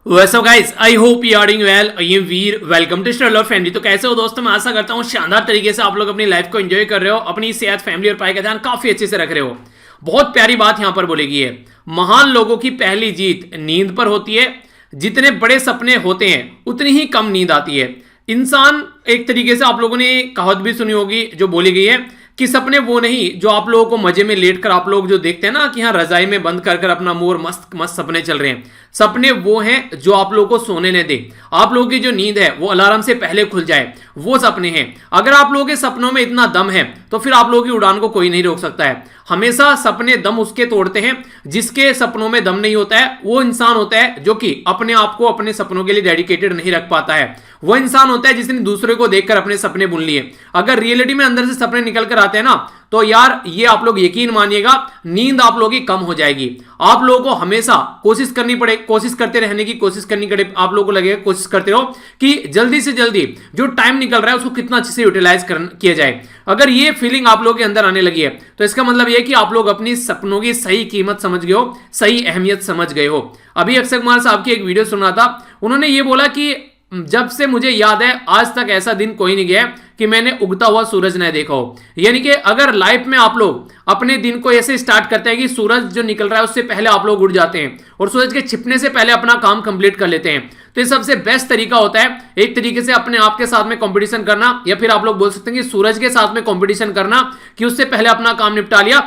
वैसे guys I hope you are doing well. I am Veer, welcome to struggle family. तो कैसे हो दोस्तों, मैं आशा करता हूँ शानदार तरीके से आप लोग अपनी लाइफ को एंजॉय कर रहे हो, अपनी सेहत, फैमिली और पढ़ाई का ध्यान काफी अच्छे से रख रहे हो। बहुत प्यारी बात यहाँ पर बोली गई है, महान लोगों की पहली जीत नींद पर होती है। जितने बड़े सपने होते हैं उतनी ही कम नींद आती है। इंसान एक तरीके से आप लोगों ने कहावत भी सुनी होगी जो बोली गई है कि सपने वो नहीं जो आप लोगों को मजे में लेट कर आप लोग जो देखते हैं ना कि हाँ रजाई में बंद कर कर अपना मोर मस्त मस्त सपने चल रहे हैं। सपने वो हैं जो आप लोगों को सोने न दे, आप लोगों की जो नींद है वो अलार्म से पहले खुल जाए, वो सपने हैं। अगर आप लोगों के सपनों में इतना दम है तो फिर आप लोगों की उड़ान को कोई नहीं रोक सकता है। हमेशा सपने दम उसके तोड़ते हैं जिसके सपनों में दम नहीं होता है। वो इंसान होता है जो कि अपने आप को अपने सपनों के लिए डेडिकेटेड नहीं रख पाता है। वो इंसान होता है जिसने दूसरे को देखकर अपने सपने बुन लिए। अगर रियलिटी में अंदर से सपने निकल कर आते हैं ना तो यार ये आप लोग यकीन मानिएगा, नींद आप लोगों की कम हो जाएगी। आप लोगों को हमेशा कोशिश करते रहने की कोशिश करनी पड़े। आप लोगों को लगेगा कोशिश करते रहो कि जल्दी से जल्दी जो टाइम निकल रहा है उसको कितना अच्छे से यूटिलाइज किया जाए। अगर ये फीलिंग आप लोगों के अंदर आने लगी है तो इसका मतलब यह कि आप लोग अपनी सपनों की सही कीमत समझ गए हो, सही अहमियत समझ गए हो। अभी अक्षय कुमार साहब की एक वीडियो सुना था, उन्होंने ये बोला कि जब से मुझे याद है आज तक ऐसा दिन कोई नहीं गया कि मैंने उगता हुआ सूरज नहीं देखा हो। यानी कि अगर लाइफ में आप लोग अपने दिन को ऐसे स्टार्ट करते हैं कि सूरज जो निकल रहा है उससे पहले आप लोग उठ जाते हैं और सूरज के छिपने से पहले अपना काम कंप्लीट कर लेते हैं, तो ये सबसे बेस्ट तरीका होता है एक तरीके से अपने आप के साथ में कंपटीशन करना, या फिर आप लोग बोल सकते हैं कि सूरज के साथ में कंपटीशन करना कि उससे पहले अपना काम निपटा लिया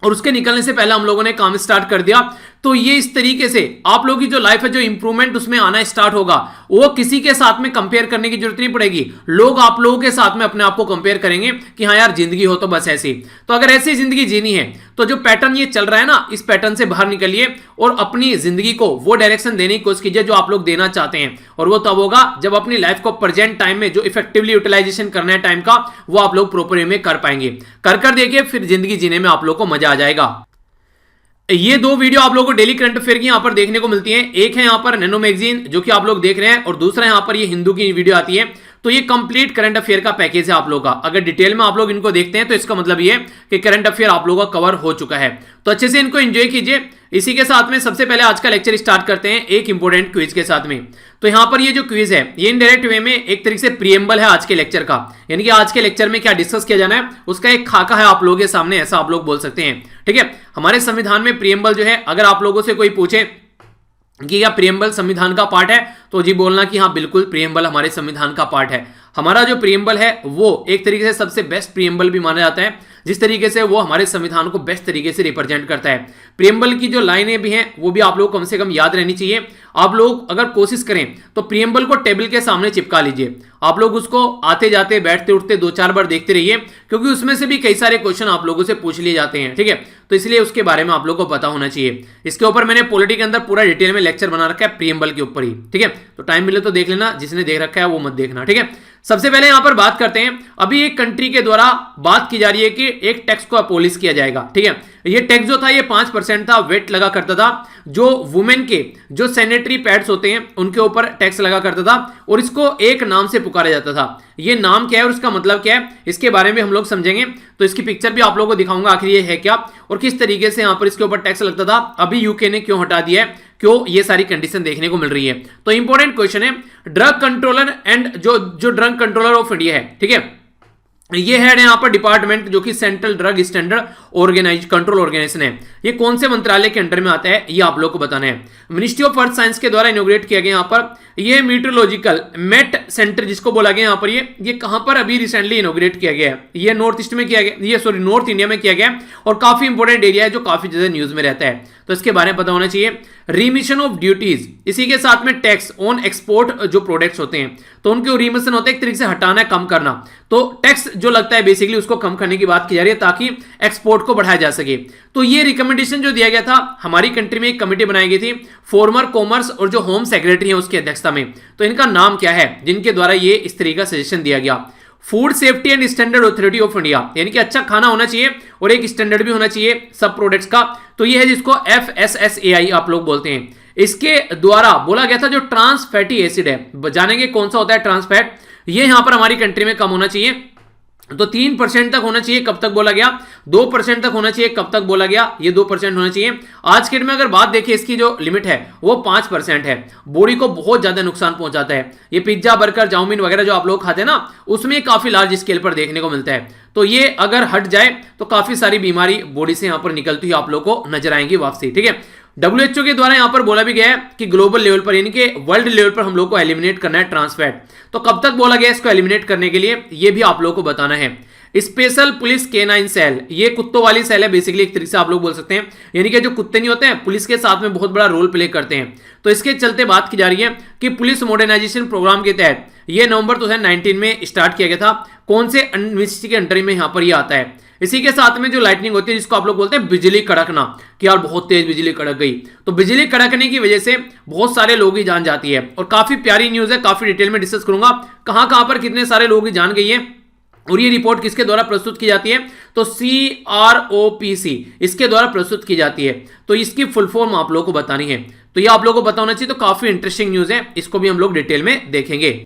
और उसके निकलने से पहले हम लोगों ने काम स्टार्ट कर दिया। तो ये इस तरीके से आप लोगों की जो लाइफ है जो इंप्रूवमेंट उसमें आना स्टार्ट होगा, वो किसी के साथ में कंपेयर करने की जरूरत नहीं पड़ेगी। लोग आप लोगों के साथ में अपने आप को कंपेयर करेंगे कि हाँ यार जिंदगी हो तो बस ऐसी। तो अगर ऐसी जिंदगी जीनी है तो जो पैटर्न ये चल रहा है ना, इस पैटर्न से बाहर निकलिए और अपनी जिंदगी को वो डायरेक्शन देने की कोशिश कीजिए जो आप लोग देना चाहते हैं। और वो तब होगा जब अपनी लाइफ को प्रेजेंट टाइम में जो इफेक्टिवली यूटिलाइजेशन करना है टाइम का, वो आप लोग प्रॉपर वे में कर पाएंगे। कर देखिए, फिर जिंदगी जीने में आप लोग को मजा आ जाएगा। ये दो वीडियो आप लोगों को डेली करंट अफेयर की यहां पर देखने को मिलती है। एक है यहां पर नैनो मैगजीन जो कि आप लोग देख रहे हैं, और दूसरा यहां पर ये हिंदू की वीडियो आती है। तो ये कंप्लीट करंट अफेयर का पैकेज है आप लोगों का। अगर डिटेल में आप लोग इनको देखते हैं तो इसका मतलब ये कि करंट अफेयर आप लोगों का कवर हो चुका है। तो अच्छे से इनको एंजॉय कीजिए। इसी के साथ में सबसे पहले आज का लेक्चर स्टार्ट करते हैं एक इंपॉर्टेंट क्विज के साथ में। तो यहां पर ये जो क्विज है ये इनडायरेक्ट वे में एक तरीके से प्रीएम्बल है आज के लेक्चर का, यानी कि आज के लेक्चर में क्या डिस्कस किया जाना है उसका एक खाका है आप लोगों के सामने, ऐसा आप लोग बोल सकते हैं। ठीक है, हमारे संविधान में प्रीएम्बल जो है, अगर आप लोगों से कोई पूछे कि क्या प्रीएम्बल संविधान का पार्ट है तो जी बोलना कि हाँ बिल्कुल प्रीएम्बल हमारे संविधान का पार्ट है। हमारा जो प्रीएम्बल है वो एक तरीके से सबसे बेस्ट प्रीएम्बल भी माना जाता है, जिस तरीके से वो हमारे संविधान को बेस्ट तरीके से रिप्रेजेंट करता है। प्रीएम्बल की जो लाइनें भी हैं वो भी आप लोग कम से कम याद रहनी चाहिए। आप लोग अगर कोशिश करें तो प्रीएम्बल को टेबल के सामने चिपका लीजिए। आप लोग उसको आते जाते बैठते उठते 2-4 बार देखते रहिए, क्योंकि उसमें से भी कई सारे क्वेश्चन आप लोगों से पूछ लिए जाते हैं। ठीक है, तो इसलिए उसके बारे में आप लोग को पता होना चाहिए। इसके ऊपर मैंने पॉलिटी के अंदर पूरा डिटेल में लेक्चर बना रखा है प्रीएम्बल के ऊपर ही। ठीक है, तो टाइम मिले तो देख लेना, जिसने देख रखा है वो मत देखना। ठीक है, सबसे पहले यहां पर बात करते हैं, अभी एक कंट्री के द्वारा बात की जा रही है कि एक टैक्स को अबॉलिश किया जाएगा। ठीक है, ये टैक्स जो था ये 5% था, वेट लगा करता था, जो वुमेन के जो सैनिटरी पैड्स होते हैं उनके ऊपर टैक्स लगा करता था, और इसको एक नाम से पुकारा जाता था। ये नाम क्या है और उसका मतलब क्या है इसके बारे में हम लोग समझेंगे। तो इसकी पिक्चर भी आप लोगों को दिखाऊंगा आखिर ये है क्या और किस तरीके से यहां पर इसके ऊपर टैक्स लगता था, अभी यूके ने क्यों हटा दिया है, क्यों ये सारी कंडीशन देखने को मिल रही है। तो इंपॉर्टेंट क्वेश्चन है, ड्रग कंट्रोलर एंड जो ड्रग कंट्रोलर ऑफ इंडिया है, ठीक है, ये है यहां पर डिपार्टमेंट जो कि central drug standard control organisation है। ये कौन से मंत्रालय के अंडर में आता है ये आप लोग को बताना है। मिनिस्ट्री ऑफ अर्थ साइंस के द्वारा इनोग्रेट किया गया यहां पर ये मीटरोलॉजिकल मेट सेंटर जिसको बोला गया यहां पर, ये कहां पर अभी रिसेंटली इनोग्रेट किया गया है, ये नॉर्थ ईस्ट में किया गया, ये सॉरी नॉर्थ इंडिया में किया गया, और काफी इंपॉर्टेंट एरिया है जो काफी ज्यादा न्यूज में रहता है, तो इसके बारे में पता होना चाहिए। रिमिशन ऑफ ड्यूटीज, इसी के साथ में टैक्स ऑन एक्सपोर्ट जो प्रोडक्ट्स होते हैं तो उनके रिमिशन होता है एक तरीके से हटाना है, कम करना। तो टैक्स जो लगता है बेसिकली उसको कम करने की बात की जा रही है ताकि एक्सपोर्ट को बढ़ाया जा सके। तो ये रिकमेंडेशन जो दिया गया था, हमारी कंट्री में एक कमेटी बनाई गई थी फॉर्मर कॉमर्स और जो होम सेक्रेटरी है उसकी अध्यक्षता में। तो इनका नाम क्या है जिनके द्वारा ये इस तरीके का सजेशन दिया गया, food safety and standard authority of India, यानी कि अच्छा खाना होना चाहिए और एक स्टैंडर्ड भी होना चाहिए सब प्रोडक्ट्स का। तो ये है जिसको FSSAI आप लोग बोलते हैं। इसके द्वारा बोला गया था जो ट्रांस फैटी एसिड है, जानेंगे कौन सा होता है ट्रांस फैट, ये यहां पर हमारी कंट्री में कम होना चाहिए। तो 3% तक होना चाहिए, कब तक बोला गया? 2% तक होना चाहिए, कब तक बोला गया? ये 2% होना चाहिए। आज के डेट में अगर बात देखिए, इसकी जो लिमिट है वो 5% है। बॉडी को बहुत ज्यादा नुकसान पहुंचाता है। ये पिज्जा, बर्गर, चाउमीन वगैरह जो आप लोग खाते हैं ना, उसमें काफी लार्ज स्केल पर देखने को मिलता है। तो ये अगर हट जाए तो काफी सारी बीमारी बॉडी से यहां पर निकलती हुई आप लोग को नजर आएंगी वापसी, ठीक है। WHO के द्वारा यहां पर बोला भी गया है कि ग्लोबल लेवल पर यानी कि वर्ल्ड लेवल पर हम लोग को एलिमिनेट करना है ट्रांस फैट। तो कब तक बोला गया इसको एलिमिनेट करने के लिए, ये भी आप लोग को बताना है। स्पेशल पुलिस केनाइन सेल, ये कुत्तों वाली सेल है बेसिकली, एक तरीके से आप लोग बोल सकते हैं। यानी कि जो कुत्ते नहीं होते हैं, पुलिस के साथ में बहुत बड़ा रोल प्ले करते हैं। तो इसके चलते बात की जा रही है कि पुलिस मॉडर्नाइजेशन प्रोग्राम के तहत ये नवंबर 2019 में स्टार्ट किया गया था। कौन से मिनिस्ट्री के अंडर में यहां पर यह आता है? इसी के साथ में जो लाइटनिंग होती है, जिसको आप लोग बोलते हैं बिजली कड़कना, कि यार बहुत तेज बिजली कड़क गई, तो बिजली कड़कने की वजह से बहुत सारे लोगों की जान जाती है। और काफी प्यारी न्यूज है, काफी डिटेल में डिस्कस करूंगा कहां कहां पर कितने सारे लोगों की जान गई है। और ये रिपोर्ट किसके द्वारा प्रस्तुत की जाती है? तो CROPC इसके द्वारा प्रस्तुत की जाती है। तो इसकी फुल फॉर्म आप लोगों को बतानी है। तो ये आप लोगों को पता होना चाहिए। तो काफी इंटरेस्टिंग न्यूज है, इसको भी हम लोग डिटेल में देखेंगे।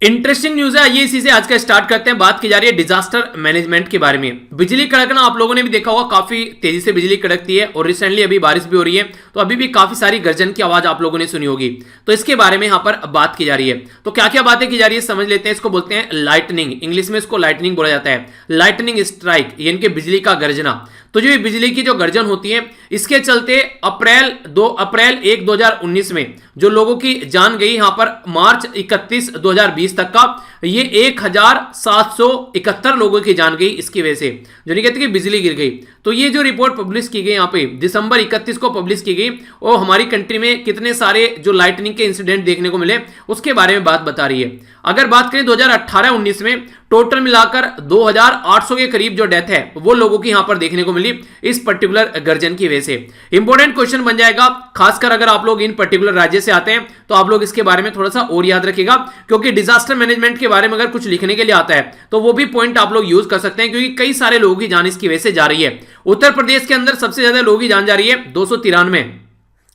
इंटरेस्टिंग न्यूज है ये, इसी से आज का स्टार्ट करते हैं। बात की जा रही है डिजास्टर मैनेजमेंट के बारे में। बिजली कड़कना आप लोगों ने भी देखा होगा, काफी तेजी से बिजली कड़कती है और रिसेंटली अभी बारिश भी हो रही है, तो अभी भी काफी सारी गर्जन की आवाज आप लोगों ने सुनी होगी। तो इसके बारे में यहां पर बात की जा रही है। तो क्या क्या बातें की जा रही है समझ लेते हैं। इसको बोलते हैं लाइटनिंग, इंग्लिश में इसको लाइटनिंग बोला जाता है। लाइटनिंग स्ट्राइक यानी कि बिजली का गर्जना। तो जो बिजली की जो गर्जन होती है, इसके चलते अप्रैल 1 2019 में जो लोगों की जान गई, यहां पर मार्च 31 2020 तक का ये 1771 लोगों की जान गई इसकी वजह से, जो नहीं कहते कि बिजली गिर गई। तो ये जो रिपोर्ट पब्लिश की गई यहां पे दिसंबर 31 को पब्लिश की गई, और हमारी कंट्री में कितने सारे जो लाइटनिंग के इंसिडेंट देखने को मिले उसके बारे में बात बता रही है। अगर बात करें 2018-19 में टोटल मिलाकर 2800 के करीब जो डेथ है वो लोगों की यहां पर देखने को मिली इस पर्टिकुलर गर्जन की वजह से। इंपॉर्टेंट क्वेश्चन बन जाएगा, खासकर अगर आप लोग इन पर्टिकुलर राज्य से आते हैं तो आप लोग इसके बारे में थोड़ा सा और याद रखिएगा, क्योंकि डिजास्टर मैनेजमेंट के बारे में अगर कुछ लिखने के लिए आता है तो वो भी पॉइंट आप लोग यूज कर सकते हैं, क्योंकि कई सारे लोगों की जान इसकी वजह से जा रही है। उत्तर प्रदेश के अंदर सबसे ज्यादा लोगों की जान जा रही है 293,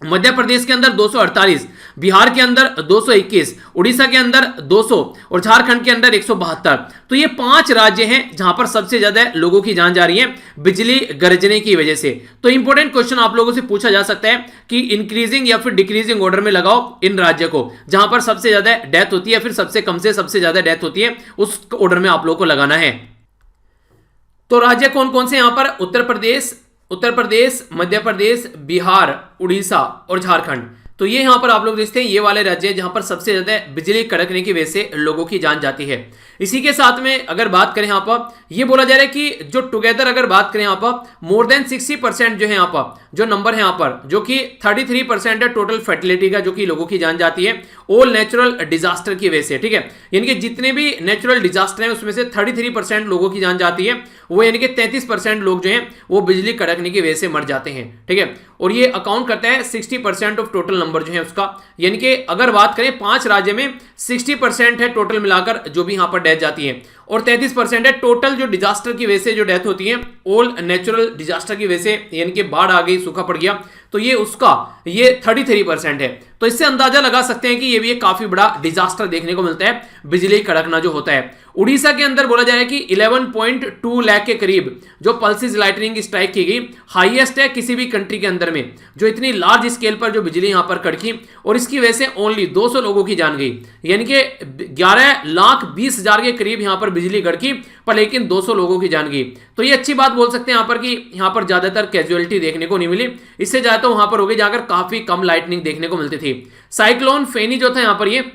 मध्य प्रदेश के अंदर 248, बिहार के अंदर 221, उड़ीसा के अंदर 200 और झारखंड के अंदर 172। तो ये 5 राज्य हैं जहां पर सबसे ज्यादा लोगों की जान जा रही है बिजली गरजने की वजह से। तो इंपॉर्टेंट क्वेश्चन आप लोगों से पूछा जा सकता है कि इंक्रीजिंग या फिर डिक्रीजिंग ऑर्डर में लगाओ इन राज्यों को, जहां पर सबसे ज्यादा डेथ होती है, फिर सबसे कम से सबसे ज्यादा डेथ होती है, उस ऑर्डर में आप लोगों को लगाना है। तो राज्य कौन कौन से यहां पर? उत्तर प्रदेश, मध्य प्रदेश, बिहार, उड़ीसा और झारखंड। तो ये यहां पर आप लोग देखते हैं, ये वाले राज्य जहां पर सबसे ज्यादा बिजली कड़कने की वजह से लोगों की जान जाती है। इसी के साथ में अगर बात करें यहां पर, ये बोला जा रहा है कि जो टुगेदर अगर बात करें यहां पर मोर देन 60% जो है यहां पर जो नंबर है यहां पर, जो कि 33% है टोटल फर्टिलिटी का, जो कि लोगों की जान जाती है ऑल नेचुरल डिजास्टर की वजह से, ठीक है। यानी कि जितने भी नेचुरल डिजास्टर हैं उसमें से 33% लोगों की जान जाती है, वो यानी कि 33% लोग जो हैं वो बिजली कड़कने की वजह से मर जाते हैं, ठीक है। और ये अकाउंट करता है 60% ऑफ टोटल नंबर जो है उसका। यानी कि अगर बात करें 5 राज्य में 60% है टोटल मिलाकर जो भी यहां पर डेथ जाती है, और 33% है टोटल जो डिजास्टर की वजह से जो डेथ होती है ऑल नेचुरल डिजास्टर की वजह से, यानी कि बाढ़ आ गई, सूखा पड़ गया, तो ये उसका ये 33% है। तो इससे अंदाजा लगा सकते हैं कि ये भी एक काफी बड़ा डिजास्टर देखने को मिलता है बिजली कड़कना जो होता है। उड़ीसा के अंदर बोला जा रहा है कि 11.2 लाख के करीब जो पल्सिस लाइटनिंग स्ट्राइक की गई, हाईएस्ट है किसी भी कंट्री के अंदर में, जो इतनी लार्ज स्केल पर जो बिजली यहां पर कड़की, और इसकी वजह से ओनली 200 लोगों की जान गई। यानी कि 11,20,000 के करीब यहां पर बिजली कड़की, पर लेकिन 200 लोगों की जान गई। तो ये अच्छी बात बोल सकते हैं यहां पर कि यहां पर ज्यादातर कैजुअलिटी देखने को नहीं मिली, इससे ज्यादा तो वहां पर हो गई जाकर काफी कम लाइटनिंग देखने को मिलती थी। साइक्लोन फेनी जो था यहां पर, ये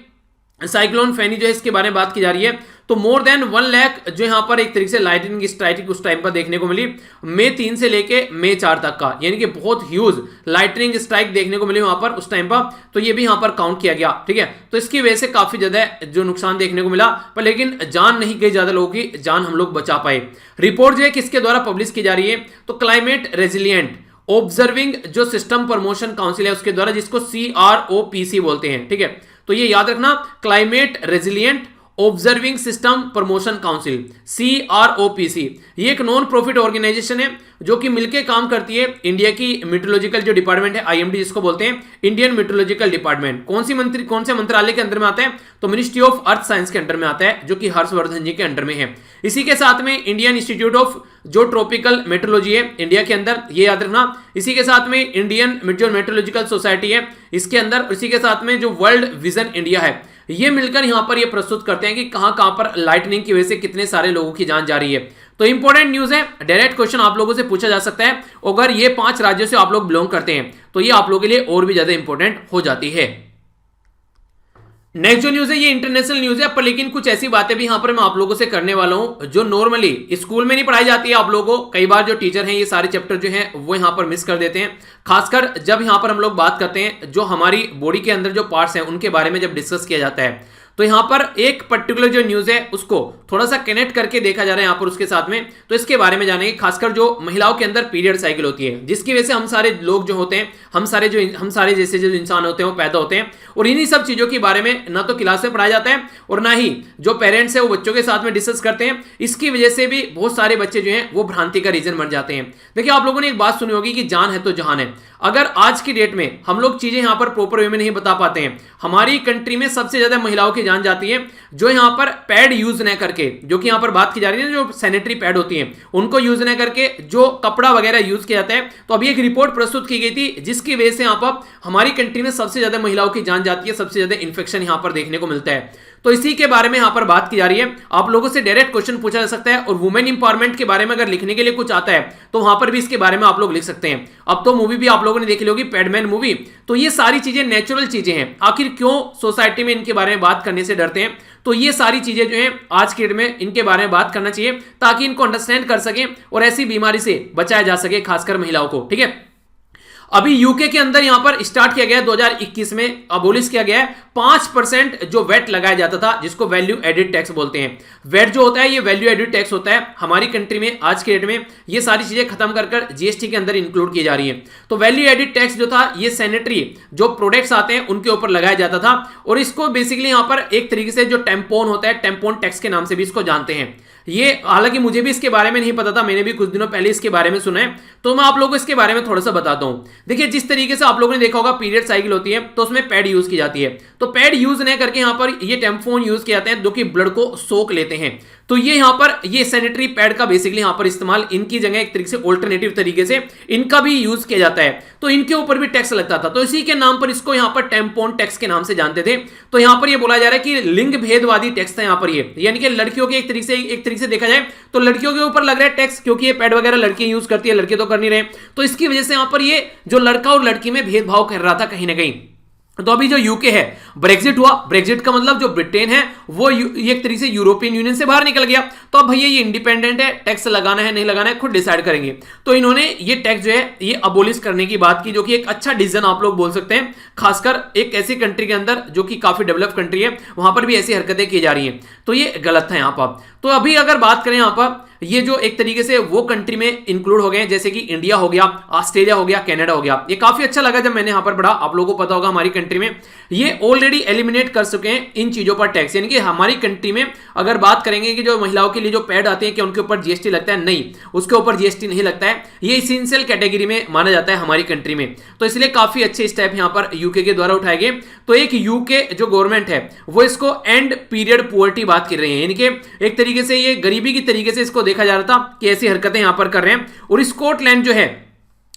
साइक्लोन फेनी जो है इसके बारे में बात की जा रही है, तो मोर देन 1 लाख जो यहां पर एक तरीके से लाइटनिंग स्ट्राइक उस टाइम पर देखने को मिली, मई 3 से लेके मई 4 तक का, यानी कि बहुत ह्यूज लाइटनिंग स्ट्राइक देखने को मिली वहां पर उस टाइम पर। तो ये भी यहां पर काउंट किया गया, ठीक है। तो इसकी वजह से काफी ज्यादा जो नुकसान देखने को मिला, पर लेकिन जान नहीं गई, ज्यादा लोगों की जान हम लोग बचा पाए। रिपोर्ट जो है किसके द्वारा पब्लिश की जा रही है? तो क्लाइमेट रेजिलियंट ऑब्जर्विंग जो सिस्टम प्रमोशन काउंसिल है उसके द्वारा, जिसको CROPC बोलते हैं, ठीक है। तो ये याद रखना, climate resilient observing system promotion council, CROPC। ये एक नॉन प्रॉफिट ऑर्गेनाइजेशन है जो कि मिलकर काम करती है इंडिया की मेट्रोलॉजिकल जो डिपार्टमेंट है, IMD जिसको बोलते हैं, इंडियन मेट्रोलॉजिकल डिपार्टमेंट। कौन से मंत्रालय के अंदर में आता है? तो मिनिस्ट्री ऑफ अर्थ साइंस के अंडर में आता है, जो कि हर्षवर्धन जी के अंडर में है। इसी के साथ में इंडियन इंस्टीट्यूट ऑफ जो ट्रॉपिकल मेट्रोलॉजी है इंडिया के अंदर, ये याद रखना। इसी के साथ में इंडियन जो मेट्रोलॉजिकल सोसाइटी है इसके अंदर, इसी के साथ में जो वर्ल्ड विजन इंडिया है, ये मिलकर यहां पर ये प्रस्तुत करते हैं कि कहां कहां पर लाइटनिंग की वजह से कितने सारे लोगों की जान जा रही है। तो इंपॉर्टेंट न्यूज है, डायरेक्ट क्वेश्चन आप लोगों से पूछा जा सकता है। अगर ये 5 राज्यों से आप लोग बिलोंग करते हैं तो ये आप लोगों के लिए और भी ज्यादा इंपॉर्टेंट हो जाती है। नेक्स्ट जो न्यूज है ये इंटरनेशनल न्यूज है, पर लेकिन कुछ ऐसी बातें भी यहां पर मैं आप लोगों से करने वाला हूं जो नॉर्मली स्कूल में नहीं पढ़ाई जाती है आप लोगों को। कई बार जो टीचर हैं ये सारे चैप्टर जो हैं वो यहां पर मिस कर देते हैं, खासकर जब यहां पर हम लोग बात करते हैं जो हमारी बॉडी के अंदर जो पार्ट्स हैं उनके बारे में जब डिस्कस किया जाता है। तो यहां पर एक पर्टिकुलर जो न्यूज है उसको थोड़ा सा कनेक्ट करके देखा जा रहा है यहां पर उसके साथ में। तो इसके बारे में जानेंगे, खासकर जो महिलाओं के अंदर पीरियड साइकिल होती है, जिसकी वजह से हम सारे लोग जो होते हैं, हम सारे जैसे जो इंसान होते हैं वो पैदा होते हैं। और इन्हीं सब चीजों के बारे में ना तो क्लास में पढ़ाया जाता है और ना ही जो पेरेंट्स है वो बच्चों के साथ में डिस्कस करते हैं। इसकी वजह से भी बहुत सारे बच्चे जो हैं वो भ्रांति का रीजन बन जाते हैं। देखिए, आप लोगों ने एक बात सुनी होगी कि जान है तो जहान है। अगर आज की डेट में हम लोग चीजें यहां पर प्रॉपर वे में नहीं बता पाते हैं, हमारी कंट्री में सबसे ज्यादा महिलाओं की जान जाती है जो यहां पर पैड यूज न करके, जो कि यहां पर बात की जा रही है जो सैनिटरी पैड होती है उनको यूज न करके जो कपड़ा वगैरह यूज किया जाता है। तो अभी एक रिपोर्ट प्रस्तुत की गई थी जिसकी वजह से यहां पर हमारी कंट्री में सबसे ज्यादा महिलाओं की जान जाती है, सबसे ज्यादा इंफेक्शन यहां पर देखने को मिलता है। तो इसी के बारे में यहां पर बात की जा रही है। आप लोगों से डायरेक्ट क्वेश्चन पूछा जा सकता है और वुमेन इंपावरमेंट के बारे में अगर लिखने के लिए कुछ आता है तो वहां पर भी इसके बारे में आप लोग लिख सकते हैं। अब तो मूवी भी आप लोगों ने देख ली होगी, पैडमैन मूवी। तो ये सारी चीजें नेचुरल चीजें हैं। आखिर क्यों सोसाइटी में इनके बारे में बात करने से डरते हैं? तो ये सारी चीजें जो हैं आज के डेट में इनके बारे में बात करना चाहिए ताकि इनको अंडरस्टैंड कर सके और ऐसी बीमारी से बचाया जा सके, खासकर महिलाओं को। ठीक है, अभी यूके के अंदर यहां पर स्टार्ट किया गया 2021 में अबोलिश किया गया है 5% जो वेट लगाया जाता था, जिसको वैल्यू एडिड टैक्स बोलते हैं। वेट जो होता है ये वैल्यू एडिड टैक्स होता है। हमारी कंट्री में आज के डेट में ये सारी चीजें खत्म कर जीएसटी के अंदर इंक्लूड की जा रही है। तो वैल्यू एडिड टैक्स जो था ये सैनिटरी जो प्रोडक्ट्स आते हैं उनके ऊपर लगाया जाता था। और इसको बेसिकली यहां पर एक तरीके से जो टेम्पोन होता है, टेम्पोन टैक्स के नाम से भी इसको जानते हैं। ये हालांकि मुझे भी इसके बारे में नहीं पता था, मैंने भी कुछ दिनों पहले इसके बारे में सुना है, तो मैं आप लोगों को इसके बारे में थोड़ा सा बताता हूं। देखिए, जिस तरीके से आप लोगों ने देखा होगा पीरियड साइकिल होती है तो उसमें पैड यूज की जाती है। तो पैड यूज नहीं करके यहां पर ये टेम्पोन यूज किए जाते हैं जो कि ब्लड को सोख लेते हैं। तो ये यहां पर ये सैनिटरी पैड का बेसिकली यहां पर इस्तेमाल इनकी जगह एक तरीके से ऑल्टरनेटिव तरीके से इनका भी यूज किया जाता है। तो इनके ऊपर भी टैक्स लगता था, तो इसी के नाम पर इसको यहां पर टेम्पोन टैक्स के नाम से जानते थे। तो यहां पर ये बोला जा रहा है कि लिंग भेदवादी टैक्स था यहां पर ये, यानी कि लड़कियों के एक तरीके से देखा जाए तो लड़कियों के ऊपर लग रहा है टैक्स, क्योंकि ये पैड वगैरह लड़कियां यूज करती है, लड़के तो कर नहीं रहे। तो इसकी वजह से यहां पर ये जो लड़का और लड़की में भेदभाव कर रहा था कहीं ना कहीं। तो अभी जो यूके है, ब्रेक्जिट हुआ। ब्रेक्जिट का मतलब जो ब्रिटेन है वो एक तरीके से यूरोपियन यूनियन से बाहर निकल गया। तो अब भैया ये इंडिपेंडेंट है, टैक्स लगाना है नहीं लगाना है खुद डिसाइड करेंगे। तो इन्होंने ये टैक्स जो है ये अबोलिश करने की बात की, जो कि एक अच्छा डिसीजन आप लोग बोल सकते हैं। खासकर एक ऐसी कंट्री के अंदर जो कि काफी डेवलप कंट्री है, वहां पर भी ऐसी हरकतें की जा रही हैं। तो ये गलत है यहाँ पर। तो अभी अगर बात करें यहाँ पर, ये जो एक तरीके से वो कंट्री में इंक्लूड हो गए हैं, जैसे कि इंडिया हो गया, ऑस्ट्रेलिया हो गया, कनाडा हो गया। ये काफी अच्छा लगा जब मैंने यहां पर पढ़ा। आप लोगों को पता होगा हमारी कंट्री में ये ऑलरेडी एलिमिनेट कर चुके हैं इन चीजों पर टैक्स। यानी कि हमारी कंट्री में अगर बात करेंगे कि जो महिलाओं के लिए जो पैड आते हैं कि उनके ऊपर जीएसटी लगता है, नहीं, उसके ऊपर जीएसटी नहीं लगता है। ये इसेंशियल कैटेगरी में माना जाता है हमारी कंट्री में। तो इसलिए काफी अच्छे स्टेप यहां पर यूके के द्वारा उठाए गए। तो एक यूके जो गवर्नमेंट है वो इसको एंड पीरियड पुअर्टी बात कर रही है, यानी कि एक तरीके से ये गरीबी की तरीके से इसको देखा जा रहा था कि ऐसी हरकतें यहां पर कर रहे हैं। और स्कॉटलैंड जो है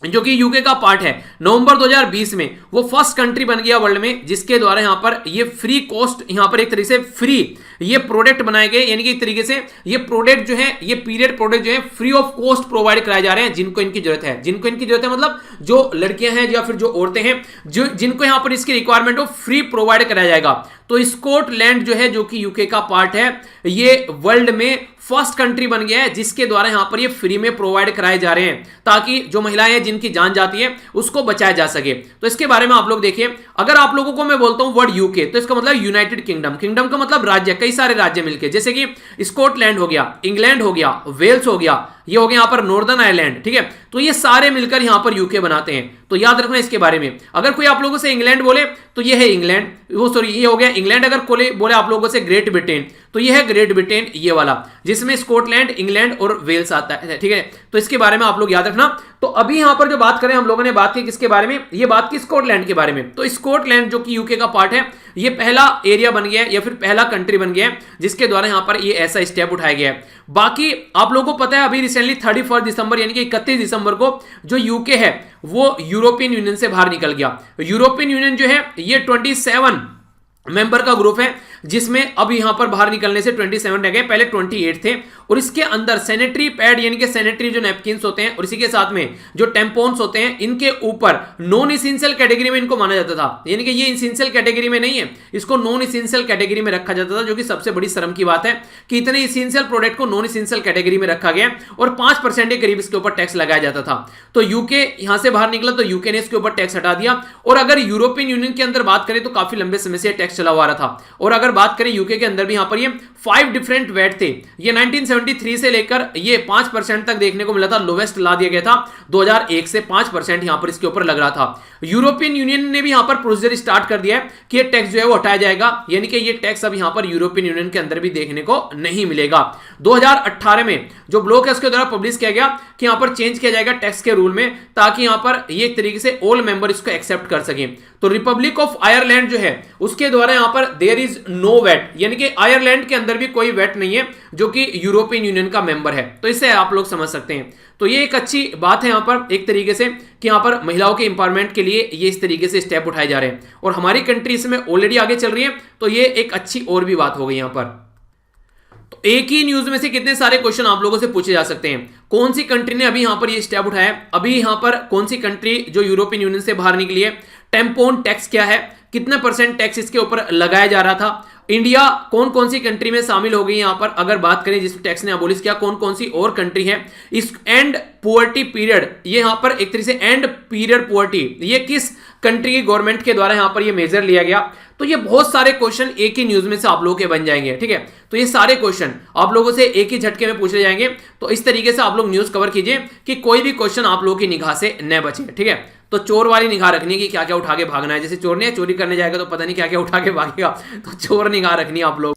जो कि यूके का पार्ट है, नवंबर 2020 में वो फर्स्ट कंट्री बन गया वर्ल्ड में जिसके द्वारा यहां पर ये फ्री कॉस्ट यहां पर एक तरीके से फ्री ये प्रोडक्ट बनाए गए। यानी कि एक तरीके से ये प्रोडक्ट जो है, ये पीरियड प्रोडक्ट जो है फ्री ऑफ कॉस्ट प्रोवाइड कराए जा रहे हैं जिनको इनकी जरूरत है। जिनको इनकी जरूरत है मतलब जो लड़कियां हैं या फिर जो औरतें हैं जो जिनको यहां पर इसकी रिक्वायरमेंट हो, फ्री प्रोवाइड कराया जाएगा। तो स्कॉटलैंड जो है जो कि यूके का पार्ट है, ये वर्ल्ड में फर्स्ट कंट्री बन गया है जिसके द्वारा यहां पर ये फ्री में प्रोवाइड कराए जा रहे हैं ताकि जो महिलाएं हैं जिनकी जान जाती है उसको बचाया जा सके। तो इसके बारे में आप लोग देखिए, अगर आप लोगों को मैं बोलता हूं वर्ड यूके तो इसका मतलब यूनाइटेड किंगडम। किंगडम का मतलब राज्य, कई सारे राज्य मिलकर, जैसे कि स्कॉटलैंड हो गया, इंग्लैंड हो गया, वेल्स हो गया, ये हो गया यहां पर नॉर्दर्न आयरलैंड। ठीक है, तो ये सारे मिलकर यहां पर यूके बनाते हैं। तो याद रखना इसके बारे में। अगर कोई आप लोगों से इंग्लैंड बोले तो ये है इंग्लैंड, वो सॉरी ये हो गया इंग्लैंड। अगर कोई बोले आप लोगों से ग्रेट ब्रिटेन तो ये है ग्रेट ब्रिटेन ये वाला, जिसमें स्कॉटलैंड, इंग्लैंड और वेल्स आता है, ठीक है। तो इसके बारे में आप लोग याद रखना। तो अभी यहां पर जो बात करें हम लोगों ने बात की किसके बारे में, ये बात की स्कॉटलैंड के बारे में। तो स्कॉटलैंड जो कि यूके का पार्ट है, ये पहला एरिया बन गया है या फिर पहला कंट्री बन गया है जिसके द्वारा यहां पर ये ऐसा स्टेप उठाया गया है। बाकी आप लोगों को पता है अभी रिसेंटली 31 दिसंबर यानी कि 31 दिसंबर को जो यूके है वो यूरोपियन यूनियन से बाहर निकल गया। यूरोपियन यूनियन जो है ये 27 मेंबर का ग्रुप है, जिसमें अब यहां पर बाहर निकलने से 27 रह गए, पहले 28 थे। और इसके अंदर सैनिटरी पैड यानी कि सैनिटरी जो नैपकिन्स होते हैं और इसी के साथ में जो टेम्पोन्स होते हैं, इनके ऊपर नॉन इसेंशियल कैटेगरी में इनको माना जाता था, यानी कि ये इसेंशियल कैटेगरी में नहीं है, इसको नॉन इसेंशियल कैटेगरी में रखा जाता था, जो कि सबसे बड़ी शर्म की बात है कि इतने इसेंशियल प्रोडक्ट को नॉन इसेंशियल कैटेगरी में रखा गया और 5% के करीब इसके ऊपर टैक्स लगाया जाता था। तो यूके यहां से बाहर निकला तो यूके ने इसके ऊपर टैक्स हटा दिया। और अगर यूरोपियन यूनियन के अंदर बात करें तो काफी लंबे समय से टैक्स चला हुआ था। और अगर बात करें यूके के अंदर भी यहां पर ये 5 डिफरेंट वैट थे, ये 1973 से लेकर ये 5% तक देखने को मिला था, लोवेस्ट ला दिया गया था 2001 से 5% यहां पर इसके ऊपर लग रहा था। यूरोपियन यूनियन ने भी यहां पर प्रोसीजर स्टार्ट कर दिया है कि ये टैक्स जो है वो हटाया जाएगा, यानी कि ये टैक्स अब यहां पर यूरोपियन यूनियन के अंदर भी देखने को नहीं मिलेगा। 2018 में जो ब्लॉक है उसके द्वारा पब्लिश किया गया कि यहां पर चेंज किया जाएगा टैक्स के रूल में, ताकि यहां पर ये एक तरीके से ऑल मेंबर इसको एक्सेप्ट कर सके। तो रिपब्लिक ऑफ आयरलैंड जो है उसके द्वारा यहां पर देयर इज नो वैट, यानी कि आयरलैंड के अंदर भी कोई वैट नहीं है जो कि यूरोपियन यूनियन का मेंबर है। तो इससे आप लोग समझ सकते हैं। तो ये एक अच्छी बात है यहां पर एक तरीके से कि यहां पर महिलाओं के इंपावरमेंट के लिए ये इस तरीके से स्टेप उठाए जा रहे हैं और हमारी कंट्री इसमें ऑलरेडी आगे चल रही है। तो ये एक अच्छी और भी बात हो गई यहां पर। तो एक ही न्यूज में से कितने सारे क्वेश्चन आप लोगों से पूछे जा सकते हैं। कौन सी कंट्री ने अभी यहां पर ये स्टेप उठाया, अभी यहां पर कौन सी कंट्री जो यूरोपियन यूनियन से बाहर निकली है, टेम्पोन टैक्स क्या है, कितना % टैक्स इसके ऊपर लगाया जा रहा था, इंडिया कौन कौन सी कंट्री में शामिल हो गई यहां पर अगर बात करें जिस टैक्स ने अबोलिश किया, कौन कौन सी और कंट्री है, इस एंड पुअर्टी पीरियड, ये यहां पर एक तरीके से एंड पीरियड पुअर्टी ये किस कंट्री की गवर्नमेंट के द्वारा यहां पर ये मेजर लिया गया। तो ये बहुत सारे क्वेश्चन एक ही न्यूज में से आप लोगों के बन जाएंगे, ठीक है। तो ये सारे क्वेश्चन आप लोगों से एक ही झटके में पूछे जाएंगे। तो इस तरीके से आप लोग न्यूज कवर कीजिए कि कोई भी क्वेश्चन आप लोगों की निगाह से न बचे, ठीक है। तो चोर वाली निगाह रखनी कि क्या क्या उठा के भागना है, जैसे चोर ने चोरी करने जाएगा तो पता नहीं क्या क्या उठा के भागेगा, तो चोर निगाह रखनी है आप लोग।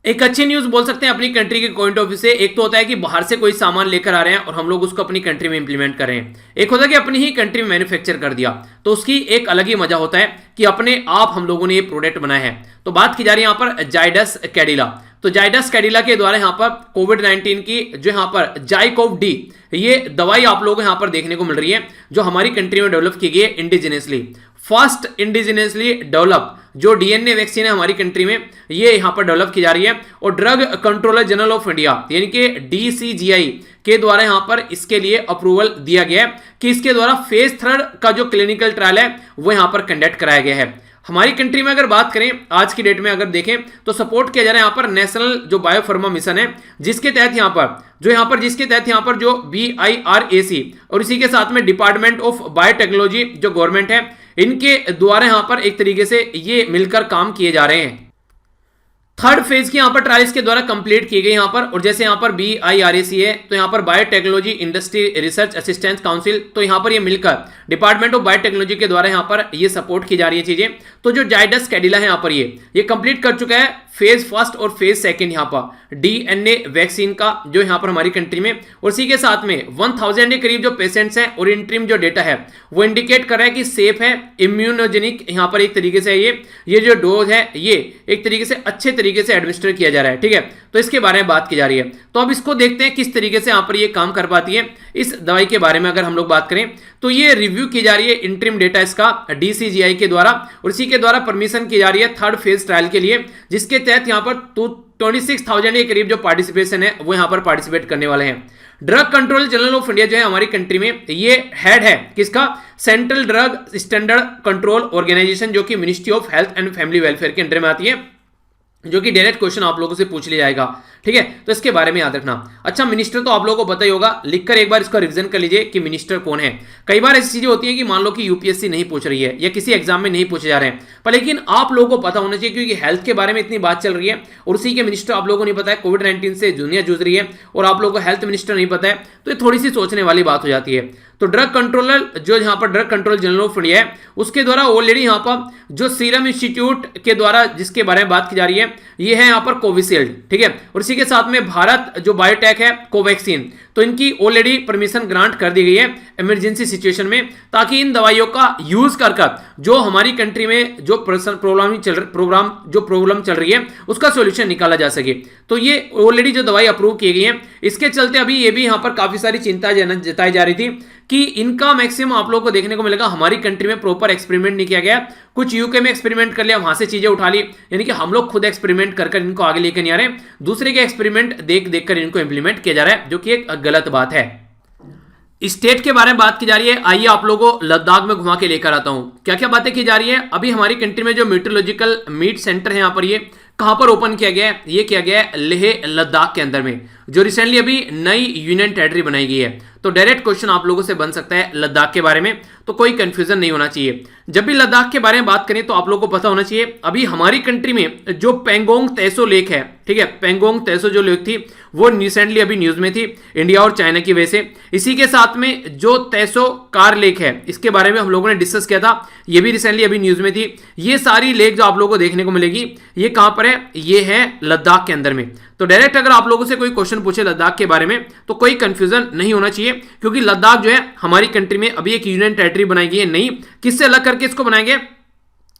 एक अच्छी न्यूज बोल सकते हैं अपनी कंट्री के पॉइंट ऑफ व्यू से। एक तो होता है कि बाहर से कोई सामान लेकर आ रहे हैं और हम लोग उसको अपनी कंट्री में इंप्लीमेंट कर रहे हैं, एक होता है कि अपनी ही कंट्री में मैन्युफैक्चर कर दिया, तो उसकी एक अलग ही मजा होता है कि अपने आप हम लोगों ने ये प्रोडक्ट बनाया है। तो बात की जा रही है यहाँ पर जाइडस कैडिला। तो जाइडस कैडिला के द्वारा यहाँ पर कोविड-19 की जो यहाँ पर जाइकोव डी ये दवाई आप लोगों को यहाँ पर देखने को मिल रही है, जो हमारी कंट्री में डेवलप की गई है इंडिजिनियसली। फर्स्ट इंडिजिनियसली डेवलप जो डीएनए वैक्सीन है हमारी कंट्री में, ये यहां पर डेवलप की जा रही है। और drug controller general of India यानी कि डीसीजीआई के द्वारा यहां पर इसके लिए अप्रूवल दिया गया है कि इसके द्वारा फेज 3 का जो क्लिनिकल ट्रायल है वो यहां पर कंडक्ट कराया गया है। हमारी कंट्री में अगर बात करें आज की डेट में अगर देखें तो सपोर्ट किया जा रहा है यहाँ पर नेशनल जो बायोफार्मा मिशन है, जिसके तहत यहाँ पर जिसके तहत यहाँ पर जो BIRAC और इसी के साथ में डिपार्टमेंट ऑफ बायोटेक्नोलॉजी जो गवर्नमेंट है, इनके द्वारा यहाँ पर एक तरीके से ये मिलकर काम किए जा रहे हैं। 3rd फेज की यहाँ पर ट्रायल्स के द्वारा कंप्लीट की गई यहाँ पर। और जैसे यहाँ पर BIRAC है तो यहाँ पर biotechnology industry research assistance council, तो यहाँ पर ये मिलकर डिपार्टमेंट ऑफ बायोटेक्नोलॉजी के द्वारा यहाँ पर ये सपोर्ट की जा रही है चीजें। तो जो जाइडस कैडिला है यहाँ पर ये कंप्लीट कर चुका है फेज 1 और फेज 2 यहाँ पर DNA वैक्सीन का जो यहाँ पर हमारी कंट्री में। और इसी के साथ में 1000 के करीब जो पेशेंट्स हैं और इंट्रीम जो डेटा है वो इंडिकेट कर रहा है कि सेफ है, इम्यूनोजेनिक यहाँ पर एक तरीके से ये जो डोज है ये एक तरीके से अच्छे तरीके से एडमिनिस्टर किया जा रहा है, ठीक है। तो इसके बारे में बात की जा रही है। तो अब इसको देखते हैं किस तरीके से यहाँ पर ये काम कर पाती है। इस दवाई के बारे में अगर हम लोग बात करें तो ये रिव्यू की जा रही है इंटरिम डेटा इसका DCGI के द्वारा, और इसी के द्वारा परमिशन की जा रही है 3rd फेज ट्रायल के लिए, जिसके तहत यहाँ पर 26,000 के करीब जो पार्टिसिपेशन है वो यहाँ पर पार्टिसिपेट करने वाले हैं। Drug control general of India जो है हमारी कंट्री में ये हेड है किसका, central drug standard control organisation, जो कि ministry of health and family welfare के अंडर में आती है, जो कि डायरेक्ट क्वेश्चन आप लोगों से पूछ लिया जाएगा, ठीक है। तो इसके बारे में याद रखना। अच्छा, मिनिस्टर तो आप लोगों को पता ही होगा, लिखकर एक बार इसका रिवीजन कर लीजिए कि मिनिस्टर कौन है। कई बार ऐसी चीजें होती हैं कि मान लो कि यूपीएससी नहीं पूछ रही है या किसी एग्जाम में नहीं पूछे जा रहे हैं, पर लेकिन आप लोगों को पता होना चाहिए क्योंकि हेल्थ के बारे में इतनी बात चल रही है और उसी के मिनिस्टर आप लोगों को नहीं पता है, कोविड-19 से दुनिया जूझ रही है और आप लोगों को हेल्थ मिनिस्टर नहीं पता है, तो ये थोड़ी सी सोचने वाली बात हो जाती है। तो ड्रग कंट्रोलर जो यहाँ पर drug control general of India है उसके द्वारा ऑलरेडी यहाँ पर जो सीरम इंस्टीट्यूट के द्वारा जिसके बारे में बात की जा रही है ये है यहाँ पर कोविशील्ड, ठीक है। और इसी के साथ में भारत जो बायोटेक है कोवैक्सीन, तो इनकी ऑलरेडी परमिशन ग्रांट कर दी गई है इमरजेंसी सिचुएशन में, ताकि इन दवाइयों का यूज कर जो हमारी कंट्री में जो प्रॉब्लम चल रही है उसका सॉल्यूशन निकाला जा सके। तो ये ऑलरेडी जो दवाई अप्रूव की गई है, इसके चलते अभी ये भी यहाँ पर काफी सारी चिंता जताई जा रही थी कि इनका मैक्सिमम आप लोगों को देखने को मिलेगा हमारी कंट्री में प्रॉपर एक्सपेरिमेंट नहीं किया गया। कुछ यूके में एक्सपेरिमेंट कर लिया, वहां से चीजें उठा ली, यानी कि हम लोग खुद एक्सपेरिमेंट कर इनको आगे लेकर नहीं आ रहे, दूसरे के एक्सपेरिमेंट देख कर इनको इंप्लीमेंट किया जा रहा है, जो कि एक गलत बात है। स्टेट के बारे में बात की जा रही है, आइए आप लोगों को लद्दाख में घुमा के लेकर आता हूं। क्या क्या बातें की जा रही है। अभी हमारी कंट्री में जो मीटरोलॉजिकल मीट सेंटर है यहाँ पर, ये कहां पर ओपन किया गया है, ये किया गया है लेह लद्दाख के अंदर में, जो रिसेंटली अभी नई यूनियन टेरिटरी बनाई गई है। तो डायरेक्ट क्वेश्चन आप लोगों से बन सकता है लद्दाख के बारे में, तो कोई कंफ्यूजन नहीं होना चाहिए। जब भी लद्दाख के बारे में बात करें तो आप लोगों को पता होना चाहिए अभी हमारी कंट्री में जो पेंगोंग तेसो लेक है, ठीक है, पेंगोंग तेसो जो लेक थी वो रिसेंटली अभी न्यूज में थी इंडिया और चाइना की वजह से। इसी के साथ में जो तेसो कार लेक है इसके बारे में हम लोगों ने डिस्कस किया था, ये भी रिसेंटली अभी न्यूज में थी। ये सारी लेक जो आप लोगों को देखने को मिलेगी ये कहां पर है, ये है लद्दाख के अंदर में। तो डायरेक्ट अगर आप लोगों से कोई क्वेश्चन पूछे लद्दाख के बारे में तो कोई कंफ्यूजन नहीं होना चाहिए, क्योंकि लद्दाख जो है हमारी कंट्री में अभी एक यूनियन टेरिटरी बनाई गई है नहीं, किससे अलग करके इसको बनाएंगे,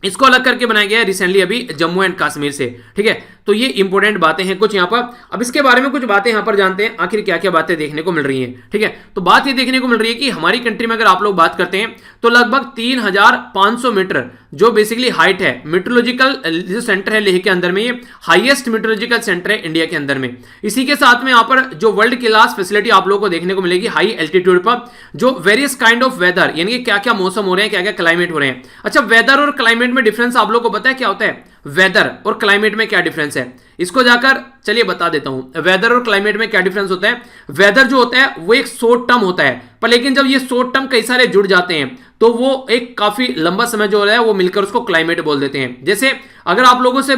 इसको अलग करके बनाया गया है रिसेंटली अभी जम्मू एंड कश्मीर से, ठीक है। तो ये इंपॉर्टेंट बातें हैं कुछ यहाँ पर। अब इसके बारे में कुछ बातें यहाँ पर जानते हैं आखिर क्या क्या बातें देखने को मिल रही हैं, ठीक है। तो बात ये देखने को मिल रही है कि हमारी कंट्री में अगर आप लोग बात करते हैं तो लगभग 3500 मीटर जो बेसिकली हाइट है, मेट्रोलॉजिकल जो सेंटर है लेह के अंदर में, ये हाईएस्ट मेट्रोलॉजिकल सेंटर है इंडिया के अंदर में। इसी के साथ में यहाँ पर जो वर्ल्ड क्लास फैसिलिटी आप लोगों को देखने को मिलेगी हाई एल्टीट्यूड पर, जो वेरियस काइंड ऑफ वेदर, यानी कि क्या क्या मौसम हो रहे हैं, क्या क्या क्लाइमेट हो रहे हैं। अच्छा, वेदर और क्लाइमेट में डिफरेंस आप लोग को पता है क्या होता है, वेदर और क्लाइमेट में क्या डिफरेंस है, इसको जाकर चलिए बता देता हूं। वेदर और क्लाइमेट में क्या डिफरेंस होता है, वेदर जो होता है वो एक शॉर्ट टर्म होता है, पर लेकिन जब ये शॉर्ट टर्म कई सारे जुड़ जाते हैं तो वो एक काफी लंबा समय जो है वो मिलकर उसको क्लाइमेट बोल देते हैं। जैसे अगर आप लोगों से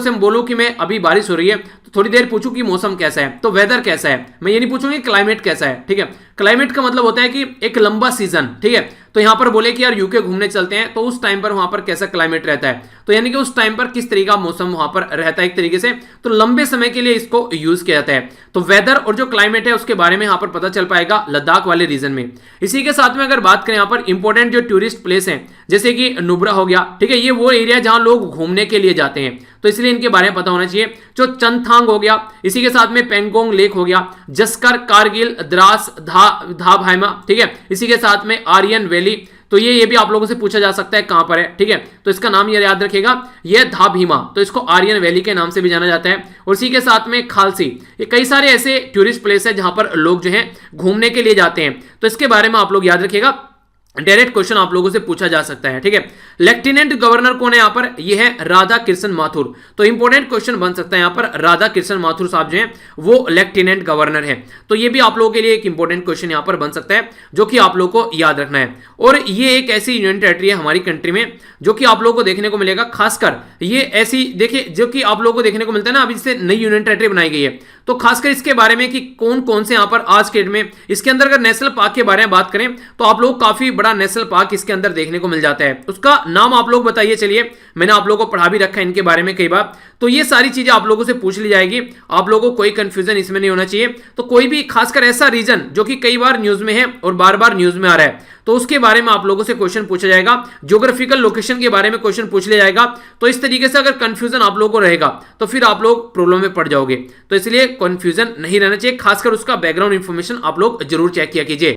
हम बोलूं कि मैं अभी बारिश हो रही है तो थोड़ी देर पूछूं कि मौसम कैसा है, तो वेदर कैसा है, मैं ये नहीं पूछूंगी क्लाइमेट कैसा है, ठीक है। क्लाइमेट का मतलब होता है कि एक लंबा सीजन, ठीक है। तो यहां पर बोले कि यार यूके घूमने चलते हैं तो उस टाइम पर वहां पर कैसा क्लाइमेट रहता है, तो यानी कि उस टाइम पर किस तरीके का मौसम वहां पर रहता है एक तरीके से, तो लंबे समय के लिए इसको यूज किया जाता है। तो वेदर और जो क्लाइमेट है उसके बारे में यहां पर पता चल पाएगा लद्दाख वाले रीजन में। इसी के साथ में अगर बात करें यहाँ पर इंपॉर्टेंट जो टूरिस्ट प्लेस हैं, जैसे कि नुब्रा हो गया, ठीक है, ये वो एरिया जहां लोग घूमने के लिए जाते हैं, तो इसलिए इनके बारे में पता होना चाहिए। जो चंगथांग हो गया, इसी के साथ में पेंगोंग लेक हो गया, जस्कर, कारगिल, द्रास, धा भाइमा, ठीक है, इसी के साथ में आर्यन वैली, तो ये भी आप लोगों से पूछा जा सकता है कहां पर है, ठीक है। तो इसका नाम ये याद रखिएगा, ये धा भीमा, तो इसको आर्यन वैली के नाम से भी जाना जाता है। और इसी के साथ में खालसी, ये कई सारे ऐसे टूरिस्ट प्लेस है जहां पर लोग जो है घूमने के लिए जाते हैं, तो इसके बारे में आप लोग याद रखिएगा, डायरेक्ट क्वेश्चन आप लोगों से पूछा जा सकता है, ठीक है। लेफ्टिनेंट गवर्नर कौन है यहाँ पर, ये है राधा कृष्ण माथुर, तो इंपॉर्टेंट क्वेश्चन बन सकता है यहाँ पर, राधा कृष्ण माथुर साहब जो हैं वो लेफ्टिनेंट गवर्नर है, तो ये भी आप लोगों के लिए एक इंपॉर्टेंट क्वेश्चन यहाँ पर बन सकता है जो कि आप लोगों को याद रखना है। और ये एक ऐसी यूनियन टेरिटरी है हमारी कंट्री में जो कि आप लोगों को देखने को मिलेगा, खासकर ये ऐसी देखिए जो कि आप लोगों को देखने को मिलता है ना, अभी से नई यूनियन टेरिटरी बनाई गई है, तो खासकर इसके बारे में कि कौन कौन से यहाँ पर आज के डेट में, इसके अंदर अगर नेशनल पार्क के बारे में बात करें तो आप लोग काफी बड़ा नेशनल पार्क इसके अंदर देखने को मिल जाता है। उसका नाम आप लोग बताइए, चलिए, मैंने आप लोगों को पढ़ा भी रखा है इनके बारे में कई बार, तो ये सारी चीजें आप लोगों से पूछ ली जाएगी, आप लोगों को कोई कंफ्यूजन इसमें नहीं होना चाहिए। तो कोई भी खासकर ऐसा रीजन जो कि कई बार न्यूज में है और बार बार न्यूज में आ रहा है, तो उसके बारे में आप लोगों से क्वेश्चन पूछा जाएगा, ज्योग्राफिकल लोकेशन के बारे में क्वेश्चन पूछ लिया जाएगा। तो इस तरीके से अगर कंफ्यूजन आप लोगों को रहेगा तो फिर आप लोग प्रॉब्लम में पड़ जाओगे, तो इसलिए कंफ्यूजन नहीं रहना चाहिए, खासकर उसका बैकग्राउंड इंफॉर्मेशन आप लोग जरूर चेक किया कीजिए।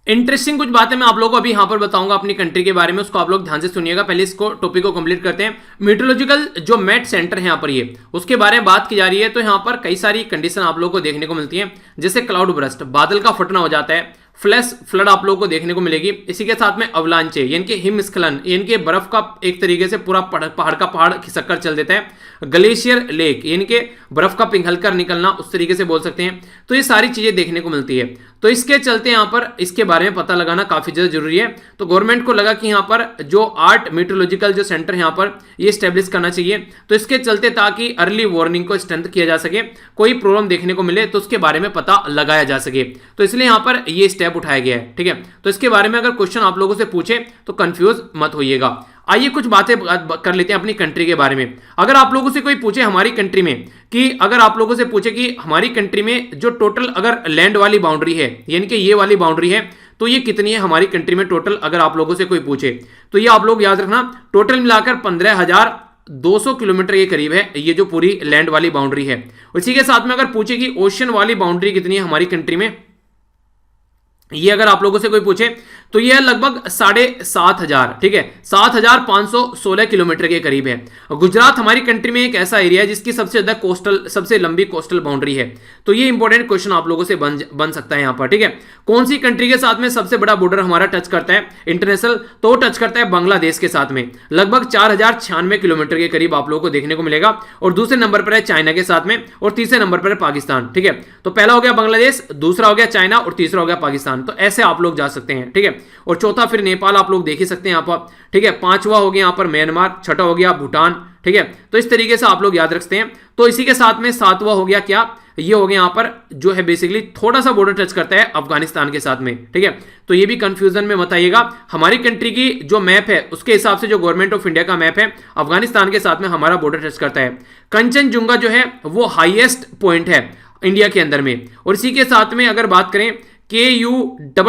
इंटरेस्टिंग कुछ बातें मैं आप लोगों को अभी यहां पर बताऊंगा अपनी कंट्री के बारे में, उसको आप लोग ध्यान से सुनिएगा। पहले इसको टॉपिक को कंप्लीट करते हैं। मीटरोलॉजिकल जो मेट सेंटर है यहाँ पर, ये उसके बारे में बात की जा रही है, तो यहाँ पर कई सारी कंडीशन आप लोगों को देखने को मिलती है, जैसे क्लाउड बर्स्ट, बादल का फटना हो जाता है, फ्लैश फ्लड आप लोगों को देखने को मिलेगी, इसी के साथ में अवलांचे यानी कि हिमस्खलन, यानी कि बर्फ का एक तरीके से पूरा पहाड़ का पहाड़ खिसक कर चल देता है, ग्लेशियर लेक यानी कि बर्फ का पिघलकर निकलना, उस तरीके से बोल सकते हैं। तो ये सारी चीजें देखने को मिलती है। तो इसके चलते यहाँ पर इसके बारे में पता लगाना काफी ज्यादा जरूरी है। तो गवर्नमेंट को लगा कि यहाँ पर जो 8 मीटरोलॉजिकल जो सेंटर यहाँ पर ये स्टेब्लिश करना चाहिए, तो इसके चलते ताकि अर्ली वार्निंग को स्ट्रेंथ किया जा सके, कोई प्रॉब्लम देखने को मिले तो उसके बारे में पता लगाया जा सके, तो इसलिए यहाँ पर ये स्टेप उठाया गया है। ठीक है, तो इसके बारे में अगर क्वेश्चन आप लोगों से पूछे तो कंफ्यूज मत होइएगा। आइए कुछ बातें कर लेते हैं अपनी कंट्री के बारे में। अगर आप लोगों से कोई पूछे हमारी कंट्री में कि अगर आप लोगों से पूछे कि हमारी कंट्री में जो टोटल अगर लैंड वाली बाउंड्री है, यानी कि ये वाली बाउंड्री है, तो ये कितनी है हमारी कंट्री में टोटल, अगर आप लोगों से कोई पूछे तो ये आप लोग याद रखना टोटल मिलाकर 15,200 किलोमीटर के करीब है ये जो पूरी लैंड वाली बाउंड्री है। इसी के साथ में अगर पूछे कि ओशन वाली बाउंड्री कितनी है हमारी कंट्री में, ये अगर आप लोगों से कोई पूछे तो ये लगभग 7,500, ठीक है, 7,516 किलोमीटर के करीब है। गुजरात हमारी कंट्री में एक ऐसा एरिया है जिसकी सबसे ज्यादा कोस्टल, सबसे लंबी कोस्टल बाउंड्री है। तो ये इंपॉर्टेंट क्वेश्चन आप लोगों से बन सकता है यहाँ पर। ठीक है, कौन सी कंट्री के साथ में सबसे बड़ा बॉर्डर हमारा टच करता है इंटरनेशनल, तो टच करता है बांग्लादेश के साथ में, लगभग 4,096 किलोमीटर के करीब आप लोगों को देखने को मिलेगा। और दूसरे नंबर पर है चाइना के साथ में, और तीसरे नंबर पर है पाकिस्तान। ठीक है, तो पहला हो गया बांग्लादेश, दूसरा हो गया चाइना, और तीसरा हो गया पाकिस्तान। तो ऐसे आप लोग जा सकते हैं। ठीक है, और चौथा फिर नेपाल आप लोग देख ही सकते हैं यहाँ पर। ठीक है, पांचवा हो गया यहाँ पर म्यांमार, छठा हो गया भूटान। ठीक है, तो इस तरीके से आप लोग याद रखते हैं। तो इसी के साथ में सातवां हो गया क्या, ये हो गया यहाँ पर जो है बेसिकली थोड़ा सा बॉर्डर टच करता है अफगानिस्तान के साथ में। ठीक है, तो ये भी कंफ्यूजन में मत आइएगा। हमारी कंट्री की जो मैप है उसके हिसाब से जो गवर्नमेंट ऑफ इंडिया का मैप है, अफगानिस्तान के साथ में हमारा बॉर्डर टच करता है। कंचनजुंगा जो है वो हाईएस्ट पॉइंट है इंडिया के अंदर में। और इसी के साथ में अगर बात करें KUTTANAD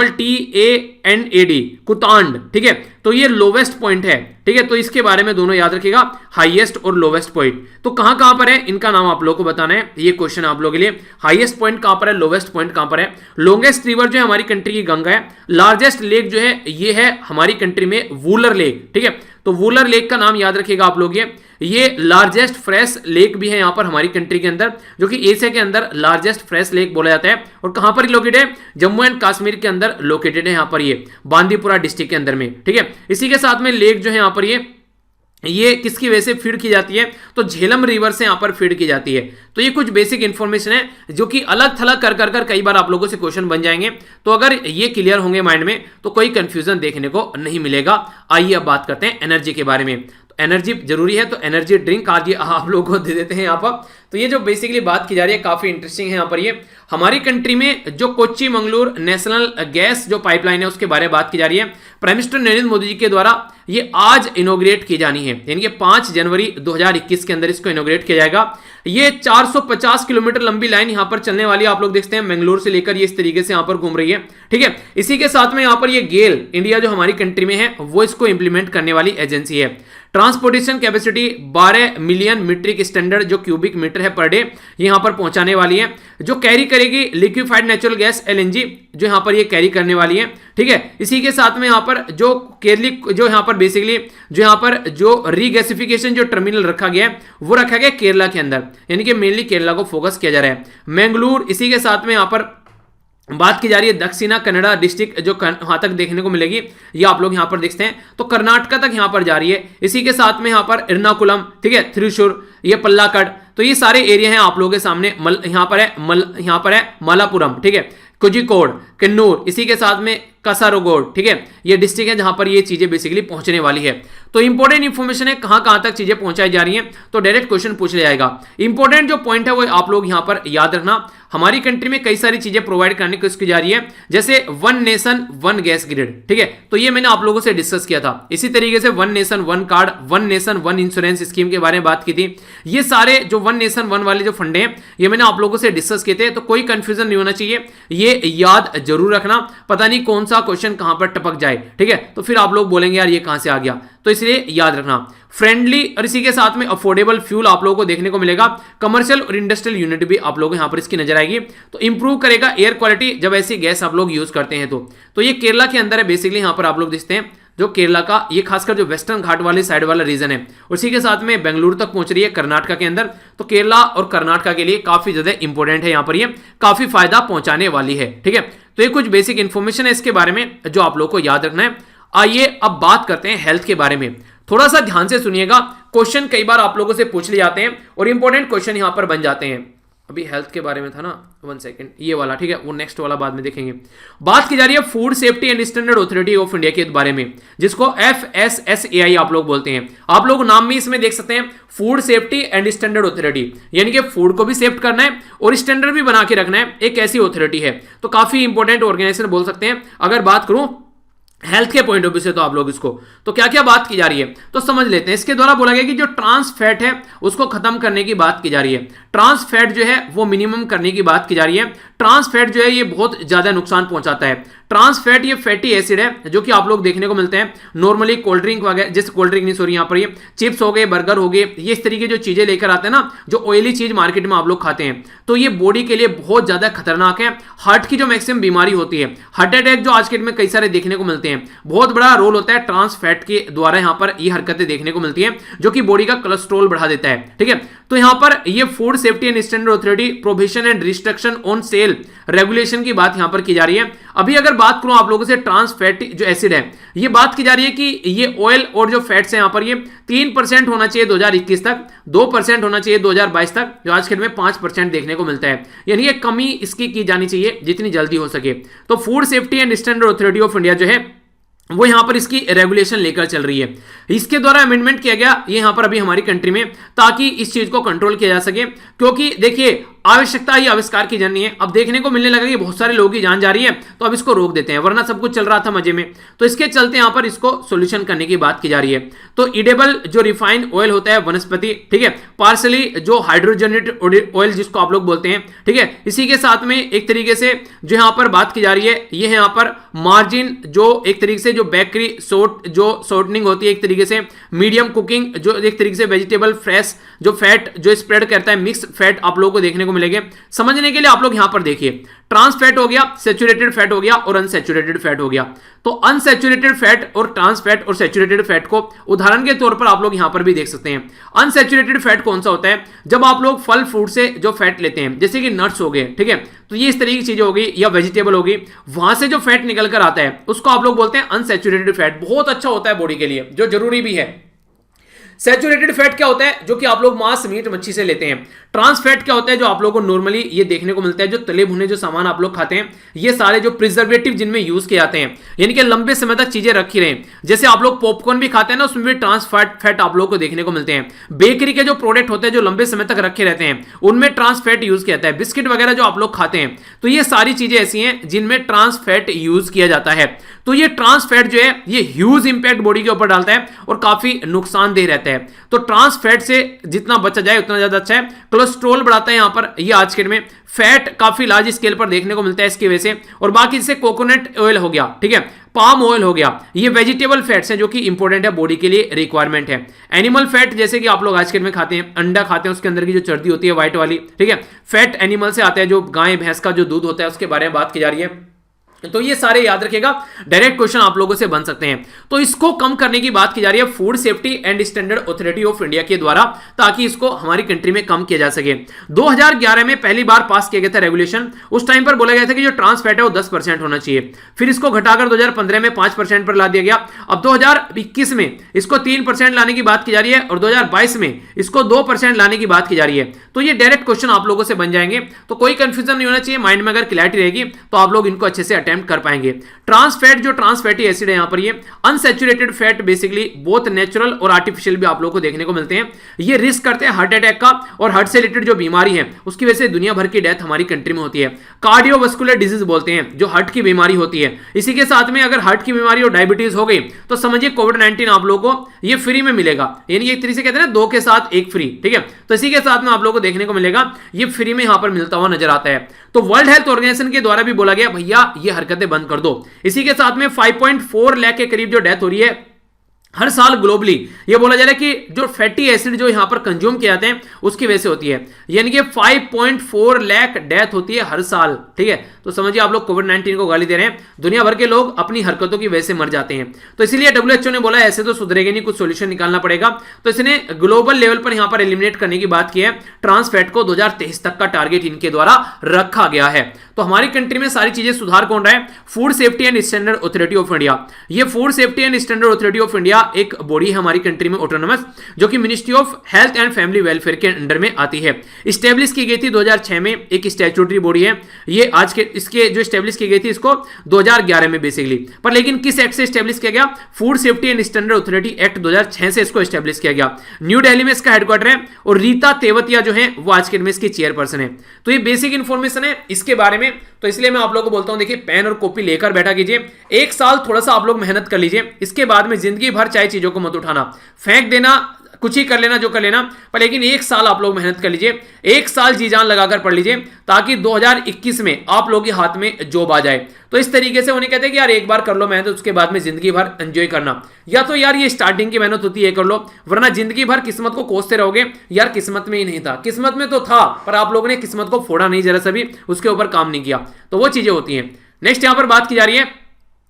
कुतांड, ठीक है, तो ये लोवेस्ट पॉइंट है। ठीक है, तो इसके बारे में दोनों याद रखिएगा, हाईएस्ट और लोवेस्ट पॉइंट। तो कहां कहां पर है इनका नाम आप लोगों को बताना है, ये क्वेश्चन आप लोगों के लिए। हाईएस्ट पॉइंट कहां पर है, लोवेस्ट पॉइंट कहां पर है। लॉन्गेस्ट रिवर जो है हमारी कंट्री की गंगा है। लार्जेस्ट लेक जो है ये है हमारी कंट्री में वूलर लेक। ठीक है, तो वूलर लेक का नाम याद रखिएगा आप लोग। ये लार्जेस्ट फ्रेश लेक भी है यहाँ पर हमारी कंट्री के अंदर, जो कि एशिया के अंदर लार्जेस्ट फ्रेश लेक बोला जाता है। और कहां पर लोकेटेड है, जम्मू एंड कश्मीर के अंदर लोकेटेड है यहाँ पर, ये बांदीपुरा डिस्ट्रिक्ट के अंदर में। ठीक है, इसी के साथ में लेक जो है यहाँ पर ये किसकी वजह से फीड की जाती है, तो झेलम रिवर से यहां पर फीड की जाती है। तो ये कुछ बेसिक इंफॉर्मेशन है जो कि अलग थलग कर कई बार आप लोगों से क्वेश्चन बन जाएंगे। तो अगर ये क्लियर होंगे माइंड में तो कोई कंफ्यूजन देखने को नहीं मिलेगा। आइए अब बात करते हैं एनर्जी के बारे में। तो एनर्जी जरूरी है, तो एनर्जी ड्रिंक आज ये आप लोगों को दे देते हैं यहाँ पर। तो ये जो बेसिकली बात की जा रही है काफी इंटरेस्टिंग है यहाँ पर। ये हमारी कंट्री में जो कोच्चि मंगलूर नेशनल गैस जो पाइपलाइन है उसके बारे में बात की जा रही है। प्राइम मिनिस्टर नरेंद्र मोदी जी के द्वारा ये आज इनॉग्रेट की जानी है, यानी कि 5 जनवरी 2021 के अंदर इसको इनॉग्रेट किया जाएगा। ये 450 किलोमीटर लंबी लाइन यहाँ पर चलने वाली है। आप लोग देखते हैं मंगलूर से लेकर ये इस तरीके से यहाँ पर घूम रही है। ठीक है, इसी के साथ में यहाँ पर ये गेल इंडिया जो हमारी कंट्री में है वो इसको इंप्लीमेंट करने वाली एजेंसी है। Transportation capacity 12 million metric standard जो क्यूबिक मीटर है पर डे यहाँ पर पहुंचाने वाली है, जो कैरी करेगी लिक्विफाइड नेचुरल गैस LNG जो यहाँ पर ये कैरी करने वाली है। ठीक है, इसी के साथ में यहाँ पर जो केरली जो यहाँ पर बेसिकली जो यहाँ पर जो रीगैसिफिकेशन जो टर्मिनल रखा गया है वो रखा गया केरला के अंदर, यानी कि मेनली केरला को फोकस किया जा रहा है। मैंगलोर, इसी के साथ में यहाँ पर बात की जा रही है दक्षिणा कन्नड़ा डिस्ट्रिक्ट जो वहां तक देखने को मिलेगी, ये आप लोग यहां पर देखते हैं। तो कर्नाटका तक यहां पर जा रही है। इसी के साथ में यहां पर एर्नाकुलम, ठीक है, त्रिशूर, ये पल्लाकड, तो ये सारे एरिया हैं आप लोगों के सामने। यहां पर है मलापुरम, ठीक है, कोझिकोड, कन्नूर, इसी के साथ में कासारगोड, ठीक है, ये डिस्ट्रिक्ट है जहां पर ये चीजें बेसिकली पहुंचने वाली है। तो इंपॉर्टेंट इंफॉर्मेशन है कहां कहां तक चीजें पहुंचाई जा रही हैं, तो डायरेक्ट क्वेश्चन पूछ लिया जाएगा। इंपॉर्टेंट जो पॉइंट है वो आप लोग यहां पर याद रखना। हमारी कंट्री में कई सारी चीजें प्रोवाइड करने की कोशिश की जा रही है, जैसे 1 नेशन 1 गैस ग्रिड, ठीक है, तो ये मैंने आप लोगों से डिस्कस किया था। इसी तरीके से 1 nation 1 card, 1 nation 1 insurance scheme के बारे में बात की थी। ये सारे जो 1 नेशन 1 वाले जो फंडे हैं ये मैंने आप लोगों से डिस्कस किए थे। तो कोई कंफ्यूजन नहीं होना चाहिए, ये याद जरूर रखना, पता नहीं कौन सा क्वेश्चन कहां पर टपक जाए, ठीक है, तो फिर आप लोग बोलेंगे यार ये कहां से आ गया, तो इसलिए याद रखना। फ्रेंडली और इसी के साथ में अफोर्डेबल फ्यूल आप लोगों को देखने को मिलेगा। कमर्शियल और इंडस्ट्रियल यूनिट भी आप लोगों को यहां पर इसकी नजर आएगी। तो इंप्रूव करेगा एयर क्वालिटी जब ऐसी गैस आप लोग यूज करते हैं। तो ये केरला के अंदर है बेसिकली, यहां पर आप लोग देखते हैं जो केरला का ये खासकर जो वेस्टर्न घाट वाले साइड वाला रीजन है, उसी के साथ में बेंगलुरु तक पहुंच रही है कर्नाटका के अंदर। तो केरला और कर्नाटका के लिए काफी ज्यादा इंपॉर्टेंट है, यहां पर ये काफी फायदा पहुंचाने वाली है, ठीक है। तो ये कुछ बेसिक इंफॉर्मेशन है इसके बारे में जो आप लोग को याद रखना है। आइए अब बात करते हैं हेल्थ के बारे में। थोड़ा सा ध्यान से सुनिएगा, क्वेश्चन कई बार आप लोगों से पूछ लिए जाते हैं और इंपॉर्टेंट क्वेश्चन यहां पर बन जाते हैं। अभी हेल्थ के बारे में था ना, 1 सेकंड, ये वाला, ठीक है, वो नेक्स्ट वाला बाद में देखेंगे। बात की जा रही है food safety and standard authority of India के बारे में, जिसको FSSAI आप लोग बोलते हैं। आप लोग नाम में इसमें देख सकते हैं food safety and standard authority, यानी कि फूड को भी सेफ्ट करना है और स्टैंडर्ड भी बना के रखना है, एक ऐसी अथॉरिटी है। तो काफी इंपॉर्टेंट ऑर्गेनाइजेशन बोल सकते हैं। अगर बात करूं हेल्थ के पॉइंट ऑफ व्यू से तो आप लोग इसको, तो क्या क्या बात की जा रही है तो समझ लेते हैं। इसके द्वारा बोला गया कि जो ट्रांस फैट है उसको खत्म करने की बात की जा रही है। ट्रांस फैट जो है वो मिनिमम करने की बात की जा रही है। ट्रांस फैट जो है ये बहुत ज्यादा नुकसान पहुंचाता है। ट्रांस फैट ये फैटी एसिड है जो कि आप लोग देखने को मिलते हैं नॉर्मली कोल्ड ड्रिंक वगैरह, जैसे कोल्ड ड्रिंक नहीं सॉरी, यहाँ पर ये चिप्स हो गए, बर्गर हो गए, ये इस तरीके जो चीजें लेकर आते हैं ना, जो ऑयली चीज मार्केट में आप लोग खाते हैं, तो ये बॉडी के लिए बहुत ज्यादा खतरनाक है। हार्ट की जो मैक्सिमम बीमारी होती है, हार्ट अटैक जो आज के डेट में कई सारे देखने को मिलते हैं, बहुत बड़ा रोल होता है ट्रांस फैट के द्वारा। यहाँ पर ये हरकतें देखने को मिलती है जो कि बॉडी का कोलेस्ट्रॉल बढ़ा देता है, ठीक है। तो यहाँ पर ये food safety and standard authority prohibition and restriction on sale regulation की बात यहाँ पर की जा रही है। अभी अगर बात करूं आप लोगों से ट्रांस फैटी जो एसिड है, ये बात की जा रही है कि ये ऑयल और जो फैट्स है यहाँ पर ये 3% होना चाहिए 2021 तक, 2% होना चाहिए 2022 तक, जो आज के डेट में 5% देखने को मिलता है। यानी ये कमी इसकी की जानी चाहिए जितनी जल्दी हो सके। तो food safety and standard authority of India जो है वो यहां पर इसकी रेगुलेशन लेकर चल रही है। इसके द्वारा अमेंडमेंट किया गया ये यहां पर अभी हमारी कंट्री में, ताकि इस चीज को कंट्रोल किया जा सके। क्योंकि देखिए आवश्यकता ही आविष्कार की जन्नी है। अब देखने को मिलने लगा कि बहुत सारे लोगों की जान जा रही है, तो अब इसको रोक देते हैं, वरना सब कुछ चल रहा था मजे में। तो इसके चलते यहां पर इसको सोल्यूशन करने की बात की जा रही है। तो इडेबल जो रिफाइंड ऑयल होता है वनस्पति, ठीक है, पार्सली जो हाइड्रोजनेटेड ऑयल जिसको आप लोग बोलते हैं, ठीक है, इसी के साथ में एक तरीके से जो यहां पर बात की जा रही है ये है यहाँ पर मार्जिन, जो एक तरीके से जो बेकरी सोट जो शॉर्टनिंग होती है, एक तरीके से मीडियम कुकिंग, जो एक तरीके से वेजिटेबल फ्रेश जो फैट जो स्प्रेड करता है, मिक्स फैट आप लोगों को देखने को मिलेंगे। समझने के लिए आप लोग यहां पर देखिए, ट्रांस फैट हो गया, सैचुरेटेड फैट हो गया और अनसैचुरेटेड फैट हो गया। तो अनसैचुरेटेड फैट और ट्रांस फैट और सैचुरेटेड फैट को उदाहरण के तौर पर आप लोग यहां पर भी देख सकते हैं। अनसैचुरेटेड फैट कौन सा होता है? जब आप लोग फल फ्रूट से जो फैट लेते हैं, जैसे कि नट्स हो गए, ठीक है, तो ये इस तरीके की चीजें होगी या वेजिटेबल होगी, वहां से जो फैट निकल कर आता है उसको आप लोग बोलते हैं अनसैचुरेटेड फैट। बहुत अच्छा होता है बॉडी के लिए, जो जरूरी भी है। सैचुरेटेड फैट क्या होता है? जो कि आप लोग मांस मीट मच्छी से लेते हैं। ट्रांस फैट क्या होता है? जो आप लोगों को नॉर्मली ये देखने को मिलता है, जो तले भुने जो सामान आप लोग खाते हैं, ये सारे जो प्रिजर्वेटिव जिनमें यूज किए जाते हैं, यानी कि लंबे समय तक चीजें रखी रहे। जैसे आप लोग पॉपकॉर्न भी खाते हैं ना, उसमें भी ट्रांस फैट आप लोग को देखने को मिलते हैं। बेकरी के जो प्रोडक्ट होते हैं जो लंबे समय तक रखे रहते हैं, उनमें ट्रांस फैट यूज किया जाता है। बिस्किट वगैरह जो आप लोग खाते हैं, तो ये सारी चीजें ऐसी हैं जिनमें ट्रांस फैट यूज किया जाता है। तो ये ट्रांस फैट जो है ये ह्यूज इंपैक्ट बॉडी के ऊपर डालता है और काफी नुकसानदेह रहता है। तो ट्रांस फैट से जितना बचा जाए उतना ज्यादा अच्छा है। कोलेस्ट्रॉल बढ़ाता है यहाँ पर, ये आज के में फैट काफी लार्ज स्केल पर देखने को मिलता है इसकी वजह से। और बाकी जैसे कोकोनट ऑयल हो गया, ठीक है, पाम ऑयल हो गया, ये वेजिटेबल फैट्स हैं जो कि इंपॉर्टेंट है, बॉडी के लिए रिक्वायरमेंट है। एनिमल फैट जैसे कि आप लोग आज के में खाते हैं, अंडा खाते हैं, उसके अंदर की जो चर्बी होती है व्हाइट वाली, ठीक है, फैट एनिमल से आता है, जो गाय भैंस का जो दूध होता है उसके बारे में बात की जा रही है। तो ये सारे याद रखिएगा, डायरेक्ट क्वेश्चन आप लोगों से बन सकते हैं। तो इसको कम करने की बात की जा रही है food safety and standard authority of India के द्वारा, ताकि इसको हमारी कंट्री में कम किया जा सके। 2011 में पहली बार पास किया गया था रेगुलेशन। उस टाइम पर बोला गया था कि जो ट्रांस फैट है वो 10% होना चाहिए। फिर इसको घटाकर 2015 में 5% पर ला दिया गया। अब 2021 में इसको 3% लाने की बात की जा रही है और 2022 में इसको 2% लाने की बात की जा रही है। तो ये डायरेक्ट क्वेश्चन आप लोगों से बन जाएंगे, तो कोई कंफ्यूजन नहीं होना चाहिए। माइंड में अगर क्लैरिटी रहेगी तो आप लोग इनको अच्छे से अटेम्प्ट कर पाएंगे। ट्रांस फैट जो ट्रांस फैटी एसिड है यहाँ पर, ये अनसैचुरेटेड फैट बेसिकली बहुत नेचुरल और आर्टिफिशियल भी आप लोगों को देखने को मिलते हैं। ये रिस्क करते हैं हार्ट अटैक का, और हार्ट से रिलेटेड जो बीमारी है उसकी वजह से दुनिया भर की डेथ हमारी कंट्री में होती है। कार्डियोवास्कुलर डिजीज बोलते हैं, जो हार्ट की बीमारी होती है। इसी के साथ में अगर हार्ट की बीमारी और डायबिटीज हो गई तो समझिए कोविड-19 आप लोगों को ये फ्री में मिलेगा। यानी एक तरीके से कहते हैं ना, 2 के साथ 1 फ्री, ठीक है। तो इसी के साथ में आप लोगों को देखने को मिलेगा, ये फ्री में यहां पर मिलता हुआ नजर आता है। तो वर्ल्ड हेल्थ ऑर्गेनाइजेशन के द्वारा भी बोला गया, भैया ये हरकतें बंद कर दो। इसी के साथ में 5.4 लाख के करीब जो डेथ हो रही है हर साल ग्लोबली, ये बोला जा रहा है कि जो फैटी एसिड जो यहां पर कंज्यूम किए जाते हैं उसकी वजह से होती है। यानी कि 5.4 लाख डेथ होती है हर साल, ठीक है। तो समझिए आप लोग कोविड-19 को गाली दे रहे हैं, दुनिया भर के लोग अपनी हरकतों की वजह से मर जाते हैं। तो इसलिए WHO ने बोला ऐसे तो सुधरेगा नहीं, कुछ सोल्यूशन निकालना पड़ेगा। तो इसने ग्लोबल लेवल पर यहां पर एलिमिनेट करने की बात की है। ट्रांस फैट को 2023 तक का टारगेट इनके द्वारा रखा गया है। तो हमारी कंट्री में सारी चीजें सुधार कौन रहा है? Food safety and standard authority of India. ये food safety and standard authority of India एक बॉडी है हमारी कंट्री में ऑटोनोमस, जो कि ministry of health and family welfare के अंडर में आती है। स्टेब्लिश की गई थी 2006 में, एक स्टैट्यूटरी बॉडी है ये। आज के इसके जो स्टेब्लिश की गई थी इसको 2011 में बेसिकली, पर लेकिन किस एक्ट से स्टेब्लिश किया गया? Food safety and standard authority act 2006 से इसको स्टेब्लिश किया गया। न्यू दिल्ली में इसका हेडक्वार्टर है और रीता तेवतिया जो है वो आज के दिन में इसकी चेयरपर्सन है। तो ये बेसिक इंफॉर्मेशन है इसके बारे में, तो इसलिए मैं आप लोगों को बोलता हूं देखिए पेन और कॉपी लेकर बैठा कीजिए, एक साल थोड़ा सा आप लोग मेहनत कर लीजिए, इसके बाद में जिंदगी भर चाहे चीजों को मत उठाना, फेंक देना, कुछ ही कर लेना जो कर लेना, पर लेकिन एक साल आप लोग मेहनत कर लीजिए, एक साल जी जान लगाकर पढ़ लीजिए, ताकि 2021 में आप लोगों के हाथ में जॉब आ जाए। तो इस तरीके से उन्हें कहते हैं कि यार एक बार कर लो मेहनत, उसके बाद में जिंदगी भर एंजॉय करना, या तो यार ये स्टार्टिंग की मेहनत होती है कर लो, वरना जिंदगी भर किस्मत को कोसते रहोगे, यार किस्मत में ही नहीं था, किस्मत में तो था पर आप लोगों ने किस्मत को फोड़ा नहीं, जरा सा भी उसके ऊपर काम नहीं किया, तो वो चीजें होती हैं। नेक्स्ट यहां पर बात की जा रही है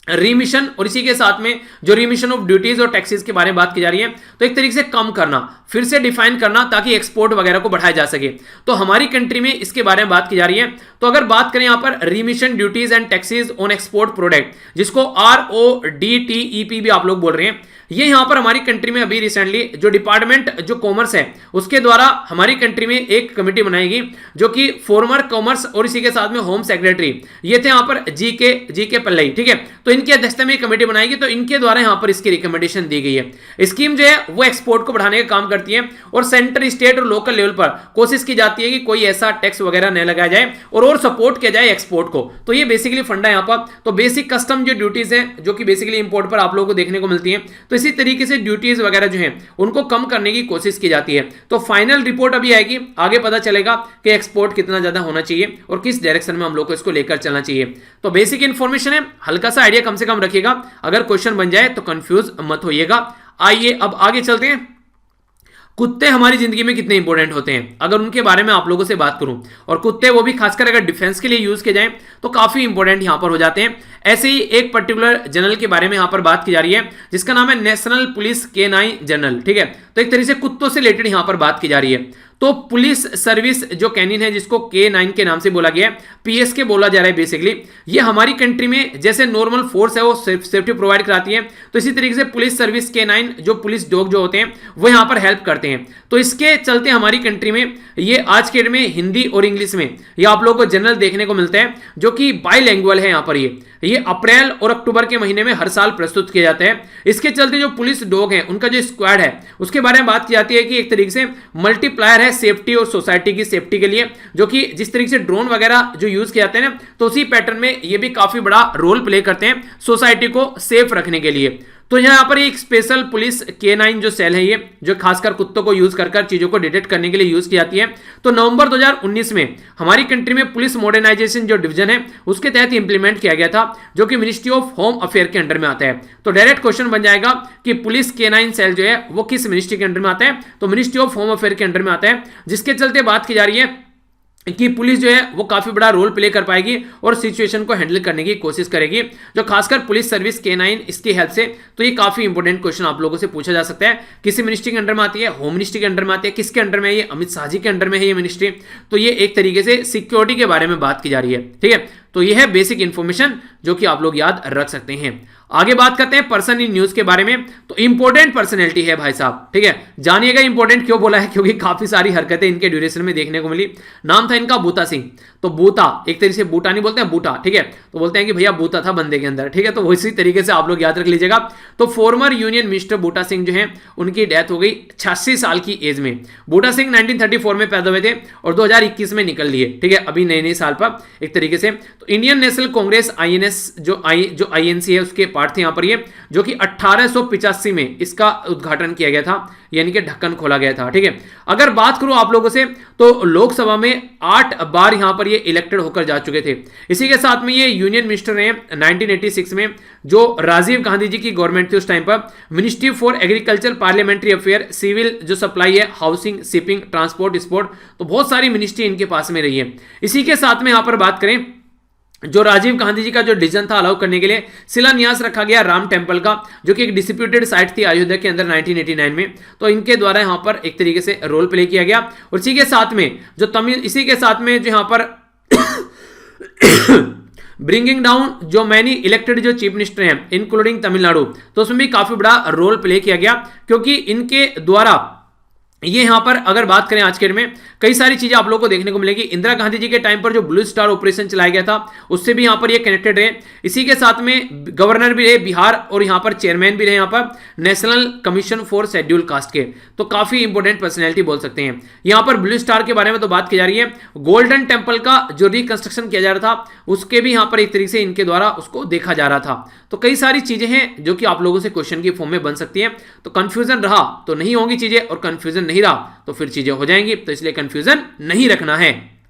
रिमिशन, और इसी के साथ में जो रिमिशन ऑफ ड्यूटीज और टैक्सेस के बारे में बात की जा रही है, तो एक तरीके से कम करना, फिर से डिफाइन करना, ताकि एक्सपोर्ट वगैरह को बढ़ाया जा सके। तो हमारी कंट्री में इसके बारे में बात की जा रही है। तो अगर बात करें यहां पर remission duties and taxes on export product, जिसको RODTEP भी आप लोग बोल रहे हैं, ये यहां पर हमारी कंट्री में अभी रिसेंटली जो डिपार्टमेंट जो कॉमर्स है उसके द्वारा हमारी कंट्री में एक कमेटी बनाएगी, जो कि फॉर्मर कॉमर्स और इसी के साथ में होम सेक्रेटरी ये थे यहां पर जीके पल्लई, ठीक है। तो इनकी अध्यक्षता में कमेटी बनाएगी, तो इनके द्वारा यहां पर इसकी रिकमेंडेशन दी गई है। स्कीम जो है वो एक्सपोर्ट को बढ़ाने का काम करती है, और सेंटर, स्टेट और लोकल लेवल पर कोशिश की जाती है कि कोई ऐसा टैक्स वगैरह न लगाया जाए और सपोर्ट किया जाए एक्सपोर्ट को। तो ये बेसिकली फंडा है यहां पर। तो बेसिक कस्टम जो ड्यूटीज है जो कि बेसिकली इंपोर्ट पर आप लोगों को देखने को मिलती है, तो इसी तरीके से ड्यूटीज वगैरह जो हैं उनको कम करने की कोशिश की जाती है। तो फाइनल रिपोर्ट अभी आएगी, आगे पता चलेगा कि एक्सपोर्ट कितना ज्यादा होना चाहिए और किस डायरेक्शन में हम लोग को इसको लेकर चलना चाहिए। तो बेसिक इंफॉर्मेशन है, हल्का सा आइडिया कम से कम रखिएगा, अगर क्वेश्चन बन जाए तो कंफ्यूज मत होइएगा। आइए अब आगे चलते हैं। कुत्ते हमारी जिंदगी में कितने इंपॉर्टेंट होते हैं, अगर उनके बारे में आप लोगों से बात करूं, और कुत्ते वो भी खासकर अगर डिफेंस के लिए यूज किए जाएं तो काफी इंपॉर्टेंट यहां पर हो जाते हैं। ऐसे ही एक पर्टिकुलर जनरल के बारे में यहां पर बात की जा रही है, जिसका नाम है नेशनल पुलिस केनाइन जनरल, ठीक है। तो एक तरीके से कुत्तों से रिलेटेड यहां पर बात की जा रही है। तो पुलिस सर्विस जो कैनिन है, जिसको K9 के नाम से बोला गया है, PSK बोला जा रहा है बेसिकली, ये हमारी कंट्री में जैसे नॉर्मल फोर्स है वो सेफ्टी प्रोवाइड कराती है, तो इसी तरीके से पुलिस सर्विस K9 जो पुलिस डॉग जो होते हैं वो यहाँ पर हेल्प करते हैं। तो इसके चलते हमारी कंट्री में ये आज के डेट में हिंदी और इंग्लिश में ये आप लोगों को जनरल देखने को मिलता है, जो कि बाईलैंग्वेज है। यहाँ पर ये अप्रैल और अक्टूबर के महीने में हर साल प्रस्तुत किया जाता है। इसके चलते जो पुलिस डॉग है उनका जो स्क्वाड है उसके बारे में बात की जाती है कि एक तरीके से मल्टीप्लायर है सेफ्टी और सोसाइटी की सेफ्टी के लिए, जो कि जिस तरीके से ड्रोन वगैरह जो यूज किए जाते हैं ना, तो उसी पैटर्न में ये भी काफी बड़ा रोल प्ले करते हैं सोसाइटी को सेफ रखने के लिए। तो यहाँ पर एक स्पेशल पुलिस K9 जो सेल है, ये जो खासकर कुत्तों को यूज कर चीजों को डिटेक्ट करने के लिए यूज की जाती है। तो नवंबर 2019 में हमारी कंट्री में पुलिस मॉडर्नाइजेशन जो डिवीजन है उसके तहत इंप्लीमेंट किया गया था, जो कि मिनिस्ट्री ऑफ होम अफेयर के अंडर में आता है। तो डायरेक्ट क्वेश्चन बन जाएगा कि पुलिस K9 सेल जो है वो किस मिनिस्ट्री के अंडर में आता है, तो मिनिस्ट्री ऑफ होम अफेयर के अंडर में आता है, जिसके चलते बात की जा रही है कि पुलिस जो है वो काफी बड़ा रोल प्ले कर पाएगी और सिचुएशन को हैंडल करने की कोशिश करेगी, जो खासकर पुलिस सर्विस K9 इसकी हेल्प से। तो ये काफी इंपॉर्टेंट क्वेश्चन आप लोगों से पूछा जा सकता है, किसी मिनिस्ट्री के अंडर में आती है, होम मिनिस्ट्री के अंडर में आती है, किसके अंडर में है ये, अमित शाह जी के अंडर में है ये मिनिस्ट्री। तो ये एक तरीके से सिक्योरिटी के बारे में बात की जा रही है, ठीक है। तो ये है बेसिक इंफॉर्मेशन जो कि आप लोग याद रख सकते हैं। आगे बात करते हैं पर्सन इन न्यूज के बारे में। तो इंपॉर्टेंट पर्सनैलिटी है भाई साहब, ठीक है। जानिएगा इंपॉर्टेंट क्यों बोला है, क्योंकि काफी सारी हरकतें इनके ड्यूरेशन में देखने को मिली। नाम था इनका बूटा सिंह। तो बूटा एक तरीके से बूटा नहीं बोलते हैं, बूटा, ठीक है। तो बोलते हैं कि भैया बूटा था बंदे के अंदर, ठीक है। तो इसी तरीके से आप लोग याद रख लीजिएगा। तो फॉर्मर यूनियन मिनिस्टर बूटा सिंह जो है उनकी डेथ हो गई 86 साल की एज में। बूटा सिंह 1934 में पैदा हुए थे और 2021 में निकल लिए, ठीक है, अभी नए नए साल पर एक तरीके से। तो इंडियन नेशनल कांग्रेस INS जो INC है उसके पार्ट थे यहाँ पर ये, जो कि 1885 में इसका उद्घाटन किया गया था, यानी कि ढक्कन खोला गया था, ठीक है। अगर बात करूं आप लोगों से तो लोकसभा में 8 बार यहां पर ये इलेक्टेड होकर जा चुके थे। इसी के साथ में ये यूनियन मिनिस्टर रहे 1986 में, जो राजीव गांधी जी की गवर्नमेंट थी उस टाइम पर। Ministry for agriculture, parliamentary affair, civil जो सप्लाई है, हाउसिंग, शिपिंग, ट्रांसपोर्ट, स्पोर्ट, तो बहुत सारी मिनिस्ट्री इनके पास में रही है। इसी के साथ में यहां पर बात करें, जो राजीव गांधी जी का जो डिसीजन था अलाउ करने के लिए शिलान्यास रखा गया राम टेम्पल का, जो कि एक डिस्प्यूटेड साइट थी अयोध्या के अंदर 1989 में। तो इनके द्वारा यहां पर एक तरीके से रोल प्ले किया गया। और इसी के साथ में जो तमिल, इसी के साथ में जो यहां पर ब्रिंगिंग डाउन जो मैनी इलेक्टेड जो चीफ मिनिस्टर हैं इंक्लूडिंग तमिलनाडु, तो उसमें भी काफी बड़ा रोल प्ले किया गया, क्योंकि इनके द्वारा ये यहां पर अगर बात करें आज के डेट में कई सारी चीजें आप लोगों को देखने को मिलेगी। इंदिरा गांधी जी के टाइम पर जो ब्लू स्टार ऑपरेशन चलाया गया था उससे भी यहां पर ये कनेक्टेड रहे। इसी के साथ में गवर्नर भी रहे बिहार और यहां पर चेयरमैन भी रहे यहां पर national commission for schedule caste के, तो काफी इंपॉर्टेंट पर्सनैलिटी बोल सकते हैं। यहां पर ब्लू स्टार के बारे में तो बात की जा रही है, गोल्डन टेम्पल का जो रिकंस्ट्रक्शन किया जा रहा था उसके भी यहां पर एक तरीके से इनके द्वारा उसको देखा जा रहा था। तो कई सारी चीजें हैं जो कि आप लोगों से क्वेश्चन की फॉर्म में बन सकती हैं, तो कंफ्यूजन रहा तो नहीं होंगी चीजें और कंफ्यूजन नहीं रहा तो फिर चीजें हो जाएंगी, तो इसलिए कंफ्यूजन नहीं रखना है।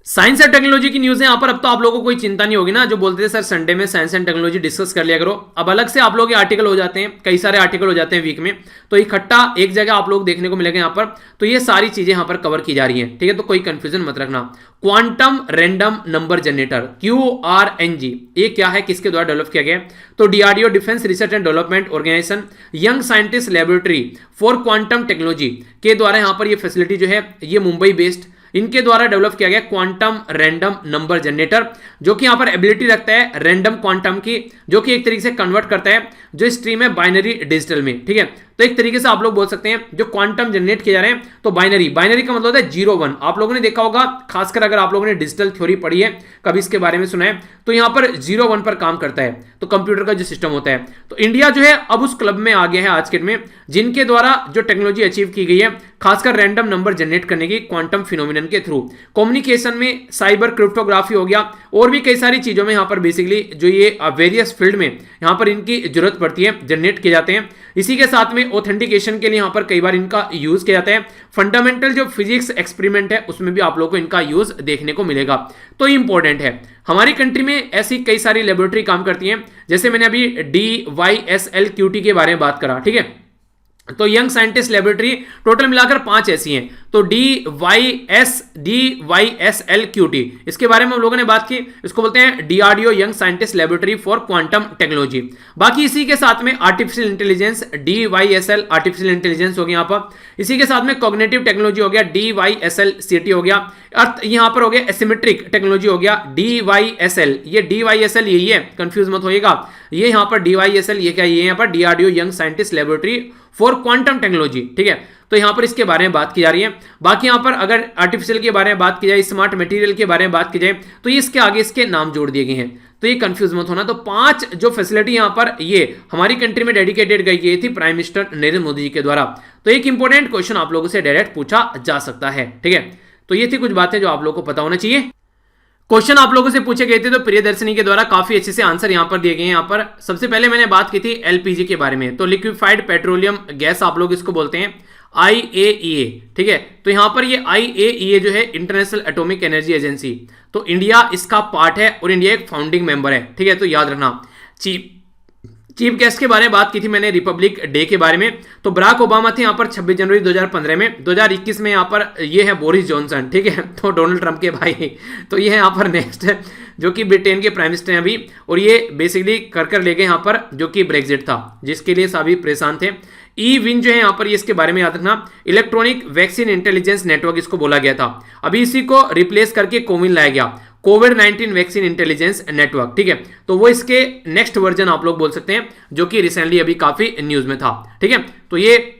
साइंस एंड टेक्नोलॉजी की न्यूज है यहां पर। अब तो आप लोगों को कोई चिंता नहीं होगी ना, जो बोलते थे सर संडे में साइंस एंड टेक्नोलॉजी डिस्कस कर लिया करो, अब अलग से आप लोग ये आर्टिकल हो जाते हैं, कई सारे आर्टिकल हो जाते हैं वीक में, तो इकट्ठा एक जगह आप लोग देखने को मिलेगा यहां पर। तो ये सारी चीजें यहां पर कवर की जा रही हैं, ठीक है, तो कोई कंफ्यूजन मत रखना। Quantum random number generator QRNG, ये क्या है, किसके द्वारा डेवलप किया गया? तो DRDO defence research and development organisation young scientist laboratory for quantum technology के द्वारा यहां पर ये फैसिलिटी जो है ये मुंबई बेस्ड इनके द्वारा डेवलप किया गया क्वांटम रैंडम नंबर जनरेटर, जो कि यहां पर एबिलिटी रखता है रैंडम क्वांटम की, जो कि एक तरीके से कन्वर्ट करता है जो स्ट्रीम है बाइनरी डिजिटल में, ठीक है। तो एक तरीके से आप लोग बोल सकते हैं जो क्वांटम जनरेट किए जा रहे हैं, तो बाइनरी का मतलब है 0-1, आप लोगों ने देखा होगा, खासकर अगर आप लोगों ने डिजिटल थ्योरी पढ़ी है, कभी इसके बारे में सुना है, तो यहां पर 0-1 पर काम करता है, तो कंप्यूटर का जो सिस्टम होता है। तो इंडिया जो है अब उस क्लब में आ गया है आज के दिन में, जिनके द्वारा जो टेक्नोलॉजी अचीव की गई है खासकर रैंडम नंबर जनरेट करने की क्वांटम फिनोमिनन के थ्रू, कम्युनिकेशन में साइबर क्रिप्टोग्राफी हो गया और भी कई सारी चीजों में यहां पर बेसिकली जो ये वेरियस फील्ड में यहां पर इनकी जरूरत पड़ती है, जनरेट किए जाते हैं। इसी के साथ में ऑथेंटिकेशन के लिए यहां पर कई बार इनका यूज किया जाता है। फंडामेंटल जो फिजिक्स एक्सपेरिमेंट है उसमें भी आप लोगों को इनका यूज देखने को मिलेगा, तो इंपॉर्टेंट है। हमारी कंट्री में ऐसी कई सारी लेबोरेटरी काम करती हैं, जैसे मैंने अभी DYSLQT के बारे में बात करा, ठीक है, तो यंग साइंटिस्ट लेबोरेटरी टोटल मिलाकर 5 ऐसी हैं, तो DYSLQT इसके बारे में हम लोगों ने बात की, इसको बोलते हैं DRDO young scientist laboratory for quantum technology. बाकी इसी के साथ में artificial intelligence DYSL artificial intelligence हो गया यहाँ पर, इसी के साथ में कॉग्निटिव टेक्नोलॉजी हो गया DYSLCT हो गया, अर्थ यहाँ पर हो गया एसिमेट्रिक टेक्नोलॉजी हो गया DYSL, ये DYSL यही है, कंफ्यूज मत होइएगा, ये यहाँ पर DYSL ये क्या, ये यहाँ पर DRDO young scientist laboratory for quantum technology, ठीक है, तो यहां पर इसके बारे में बात की जा रही है। बाकी यहां पर अगर आर्टिफिशियल के बारे में बात की जाए, स्मार्ट मटेरियल के बारे में बात की जाए, तो ये इसके आगे इसके नाम जोड़ दिए गए हैं, तो ये कंफ्यूज मत होना। तो 5 जो फैसिलिटी यहां पर ये हमारी कंट्री में डेडिकेटेड गई थी प्राइम मिनिस्टर नरेंद्र मोदी जी के द्वारा। तो एक इंपॉर्टेंट क्वेश्चन आप लोगों से डायरेक्ट पूछा जा सकता है, ठीक है, तो ये थी कुछ बातें जो आप लोगों को पता होना चाहिए। क्वेश्चन आप लोगों से पूछे गए थे, तो प्रियदर्शनी के द्वारा काफी अच्छे से आंसर यहां पर दिए गए हैं। यहां पर सबसे पहले मैंने बात की थी LPG के बारे में, तो लिक्विफाइड पेट्रोलियम गैस आप लोग इसको बोलते हैं, IAEA, ठीक है, तो यहां पर ये IAEA जो है इंटरनेशनल एटॉमिक एनर्जी एजेंसी, तो इंडिया इसका पार्ट है और इंडिया एक फाउंडिंग मेंबर है, ठीक है, तो याद रखना। चीफ गेस्ट के बारे में बात की थी मैंने रिपब्लिक डे के बारे में, तो बराक ओबामा थे यहाँ पर 26 जनवरी 2015 में। 2021 में यहाँ पर ये है बोरिस जॉनसन, ठीक है, तो डोनाल्ड ट्रंप के भाई, तो ये है यहाँ पर नेक्स्ट है जो कि ब्रिटेन के प्राइम मिनिस्टर हैं अभी, और ये बेसिकली कर ले गए यहाँ पर जो कि ब्रेक्जिट था, जिसके लिए सभी परेशान थे। विन जो है यहाँ पर ये इसके बारे में याद रखना, इलेक्ट्रॉनिक वैक्सीन इंटेलिजेंस नेटवर्क इसको बोला गया था, अभी इसी को रिप्लेस करके कोविन लाया गया, कोविड-19 वैक्सीन इंटेलिजेंस नेटवर्क, ठीक है, तो वो इसके नेक्स्ट वर्जन आप लोग बोल सकते हैं, जो कि रिसेंटली अभी काफी न्यूज में था, ठीक है, तो ये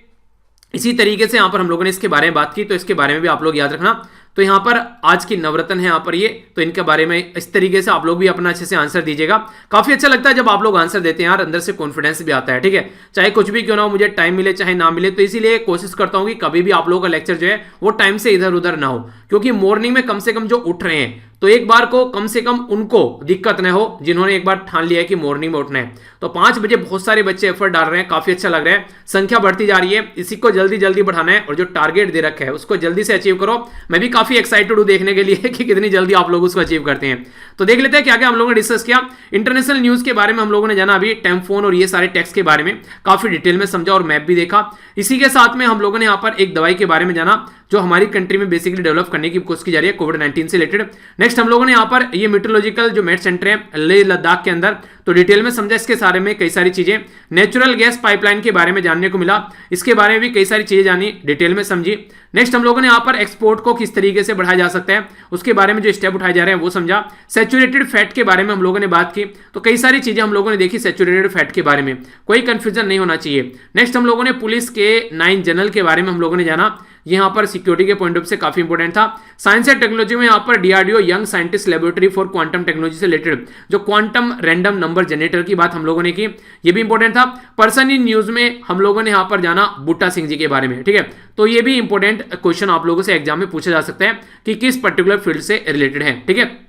इसी तरीके से यहां पर हम लोगों ने इसके बारे में बात की, तो इसके बारे में भी आप लोग याद रखना। तो यहाँ पर आज की नवरत्न है यहाँ पर ये, तो इनके बारे में इस तरीके से आप लोग भी अपना अच्छे से आंसर दीजिएगा। काफी अच्छा लगता है जब आप लोग आंसर देते हैं यार, अंदर से कॉन्फिडेंस भी आता है, ठीक है, चाहे कुछ भी क्यों ना हो, मुझे टाइम मिले चाहे ना मिले, तो इसीलिए कोशिश करता हूँ कि कभी भी आप लोगों का लेक्चर जो है वो टाइम से इधर उधर ना हो, क्योंकि मॉर्निंग में कम से कम जो उठ रहे हैं तो एक बार को कम से कम उनको दिक्कत न हो, जिन्होंने एक बार ठान लिया है कि मॉर्निंग में उठना है। तो 5 बजे बहुत सारे बच्चे एफर्ट डाल रहे हैं, काफी अच्छा लग रहा है, संख्या बढ़ती जा रही है, इसी को जल्दी जल्दी बढ़ाना है और जो टारगेट दे रखा है उसको जल्दी से अचीव करो। मैं भी काफी एक्साइटेड हूं देखने के लिए कि कितनी जल्दी आप लोग उसको अचीव करते हैं। तो देख लेते हैं क्या क्या हम लोगों ने डिस्कस किया। इंटरनेशनल न्यूज के बारे में हम लोगों ने जाना, अभी टेम्फोन और ये सारे टैक्स के बारे में काफी डिटेल में समझा और मैप भी देखा। इसी के साथ में हम लोगों ने यहाँ पर एक दवाई के बारे में जाना जो हमारी कंट्री में बेसिकली डेवलप करने की कोशिश की जा रही है कोविड-19 से रिलेटेड। नेक्स्ट हम लोगों ने यहाँ पर ये मीटरोलॉजिकल जो मेट सेंटर है लेह लद्दाख के अंदर, तो डिटेल में समझा इसके सारे में कई सारी चीजें। नेचुरल गैस पाइपलाइन के बारे में जानने को मिला, इसके बारे में भी कई सारी चीजें जानी, डिटेल में समझी। नेक्स्ट हम लोगों ने यहाँ पर एक्सपोर्ट को किस तरीके से बढ़ाया जा सकता है उसके बारे में जो स्टेप उठाए जा रहे हैं वो समझा। सैचुरेटेड फैट के बारे में हम लोगों ने बात की, तो कई सारी चीजें हम लोगों ने देखी सैचुरेटेड फैट के बारे में, कोई कंफ्यूजन नहीं होना चाहिए। नेक्स्ट हम लोगों ने पुलिस के 9 जनरल के बारे में हम लोगों ने जाना, यहाँ पर सिक्योरिटी के पॉइंट ऑफ से काफी इंपॉर्टेंट था। साइंस एंड टेक्नोलॉजी में यहाँ पर DRDO young scientist laboratory for quantum technology से रिलेटेड जो क्वांटम रैंडम नंबर जनरेटर की बात हम लोगों ने की, ये भी इंपॉर्टेंट था। पर्सन इन न्यूज में हम लोगों ने यहाँ पर जाना बूटा सिंह जी के बारे में, ठीक है, तो ये भी इंपॉर्टेंट क्वेश्चन आप लोगों से एग्जाम में पूछा जा सकता है कि किस पर्टिकुलर फील्ड से रिलेटेड है, ठीक है।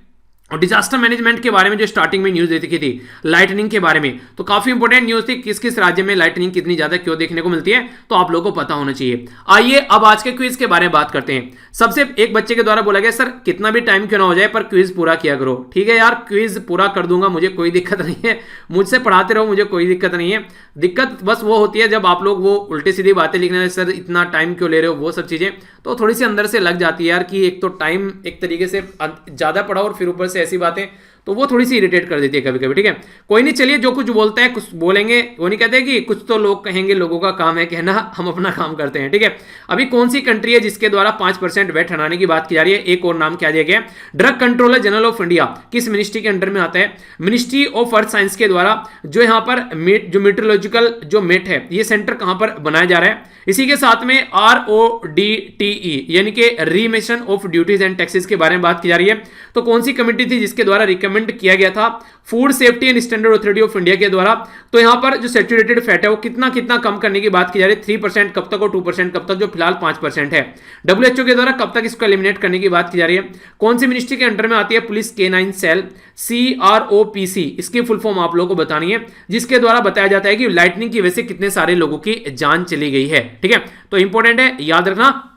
और डिजास्टर मैनेजमेंट के बारे में जो स्टार्टिंग में न्यूज देखी थी लाइटनिंग के बारे में, तो काफी इंपॉर्टेंट न्यूज थी, किस किस राज्य में लाइटनिंग कितनी ज्यादा क्यों देखने को मिलती है, तो आप लोगों को पता होना चाहिए। आइए अब आज के क्विज के बारे में बात करते हैं। सबसे एक बच्चे के द्वारा बोला गया सर कितना भी टाइम क्यों ना हो जाए पर क्विज पूरा किया करो। ठीक है यार, क्विज पूरा कर दूंगा, मुझे कोई दिक्कत नहीं है, मुझसे पढ़ाते रहो, मुझे कोई दिक्कत नहीं है। दिक्कत बस वो होती है जब आप लोग वो उल्टी सीधी बातें लिखने सर इतना टाइम क्यों ले रहे हो, वो सब चीजें तो थोड़ी सी अंदर से लग जाती है यार कि एक तो टाइम एक तरीके से ज्यादा पढ़ाओ और फिर ऊपर से ऐसी बातें, तो वो थोड़ी सी इरिटेट कर देती है कभी कभी, ठीक है। कोई नहीं, चलिए जो कुछ बोलता है कुछ बोलेंगे, वो नहीं कहते कि कुछ तो लोग कहेंगे, लोगों का काम है कहना, हम अपना काम करते हैं, ठीक है। अभी कौन सी कंट्री है जिसके द्वारा 5% वैट हटाने की बात की जा रही है, एक और नाम क्या दिया गया, drug controller general of India किस मिनिस्ट्री के अंडर में आता है, मिनिस्ट्री ऑफ अर्थ साइंस के द्वारा जो यहाँ पर जो मीटरोलॉजिकल जो मेट है ये सेंटर कहां पर बनाया जा रहा है। इसी के साथ में RODTE यानी कि रीमेशन ऑफ ड्यूटीज एंड टैक्सेस के बारे में बात की जा रही है, तो कौन सी कमेटी थी जिसके द्वारा रिकमेंड किया गया था, food safety and standard authority of India के द्वारा। तो यहां पर जो सैचुरेटेड फैट है वो कितना कितना कम करने की बात की जा रही है, 3% कब तक और 2% कब तक, जो फिलहाल 5% है। WHO के द्वारा कब तक इसको एलिमिनेट करने की बात की जा रही है। कौन सी मिनिस्ट्री के अंडर में आती है, पुलिस K9 सेल CROPC, इसकी फुल फॉर्म आप लोगों को बतानी है, जिसके द्वारा बताया जाता है कि लाइटनिंग की वजह से कितने सारे लोगों की जान चली गई है, ठीक है, तो इंपॉर्टेंट है, याद रखना।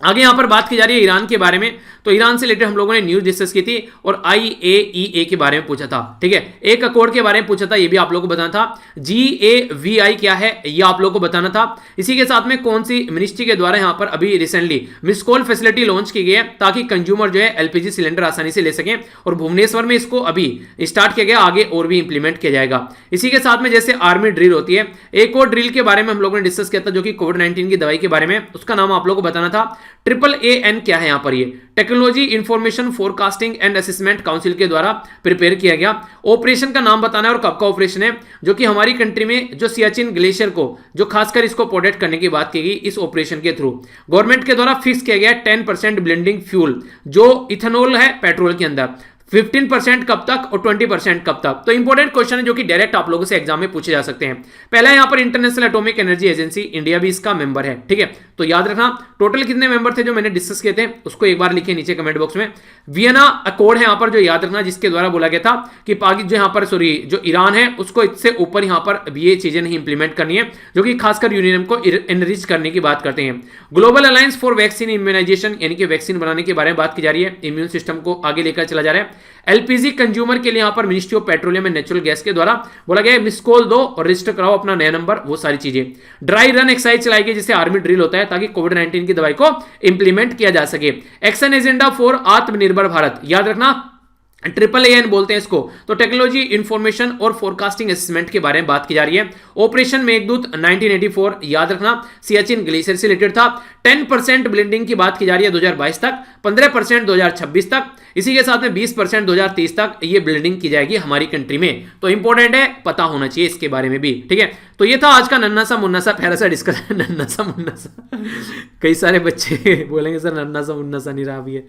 आगे यहां पर बात की जा रही है ईरान के बारे में, तो ईरान से रिलेटेड हम लोगों ने न्यूज डिस्कस की थी और IAEA के बारे में पूछा था, ठीक है, एक अकॉर्ड के बारे में पूछा था, ये भी आप लोगों को बताना था। GAVI क्या है ये आप लोगों को बताना था। इसी के साथ में कौन सी मिनिस्ट्री के द्वारा यहां पर अभी recently miss call facility launch की गई है ताकि कंज्यूमर जो है LPG सिलेंडर आसानी से ले सकें, और भुवनेश्वर में इसको अभी स्टार्ट किया गया, आगे और भी इंप्लीमेंट किया जाएगा। इसी के साथ में जैसे आर्मी ड्रिल होती है, एक और ड्रिल के बारे में हम लोगों ने डिस्कस किया था जो कि कोविड-19 की दवाई के बारे में, उसका नाम आप लोगों को बताना था। AAAN क्या है यहां पर, ये technology information forecasting and assessment council के द्वारा प्रिपेयर किया गया। ऑपरेशन का नाम बताना है और कब का ऑपरेशन है, जो कि हमारी कंट्री में जो सियाचिन ग्लेशियर को जो खासकर इसको प्रोटेक्ट करने की बात की गई इस ऑपरेशन के थ्रू। गवर्नमेंट के द्वारा फिक्स किया गया 10% ब्लेंडिंग फ्यूल जो इथेनॉल है पेट्रोल के अंदर, 15% कब तक और 20% कब तक। तो इंपॉर्टेंट क्वेश्चन है जो कि डायरेक्ट आप लोगों से एग्जाम में पूछे जा सकते हैं। पहला यहां पर international atomic energy agency, India भी इसका मेंबर है, ठीक है, तो याद रखना टोटल कितने मेंबर थे जो मैंने डिस्कस किए थे उसको एक बार लिखिए नीचे कमेंट बॉक्स में। वियना अकॉर्ड है यहां पर जो याद रखना, जिसके द्वारा बोला गया था कि पाकिस्तान जो यहां पर जो ईरान है उसको इससे ऊपर यहां पर ये चीजें नहीं इंप्लीमेंट करनी है, जो कि खासकर यूरेनियम को एनरिच करने की बात करते हैं। Global alliance for vaccine immunisation यानी कि वैक्सीन बनाने के बारे में बात की जा रही है, इम्यून सिस्टम को आगे लेकर चला जा रहा है। LPG कंज्यूमर के लिए यहां पर ministry of petroleum and natural gas के द्वारा बोला गया मिस कॉल दो और रजिस्टर कराओ अपना नया नंबर, वो सारी चीजें। ड्राई रन एक्सरसाइज चलाई गई जिससे आर्मी ड्रिल होता है ताकि कोविड-19 की दवाई को इंप्लीमेंट किया जा सके। एक्शन एजेंडा फॉर आत्मनिर्भर भारत, याद रखना AAAN बोलते हैं इसको, तो टेक्नोलॉजी इंफॉर्मेशन और फोरकास्टिंग असेसमेंट के बारे में बात की जा रही है। ऑपरेशन मेघदूत 1984 याद रखना सियाचिन ग्लेशियर से रिलेटेड था। 10% ब्लेंडिंग की बात की जा रही है 2022 तक, 15% 2026 तक, इसी के साथ में 20% 2030 तक ये ब्लेंडिंग की जाएगी हमारी कंट्री में। तो इंपॉर्टेंट है, पता होना चाहिए इसके बारे में भी, ठीक है। तो ये था आज का नन्ना सा मुन्ना सा प्यारा सा डिस्कशन। नन्ना सा मुन्ना सा कई सारे बच्चे बोलेंगे सर नन्ना सा मुन्ना सा नहीं रहा भी है,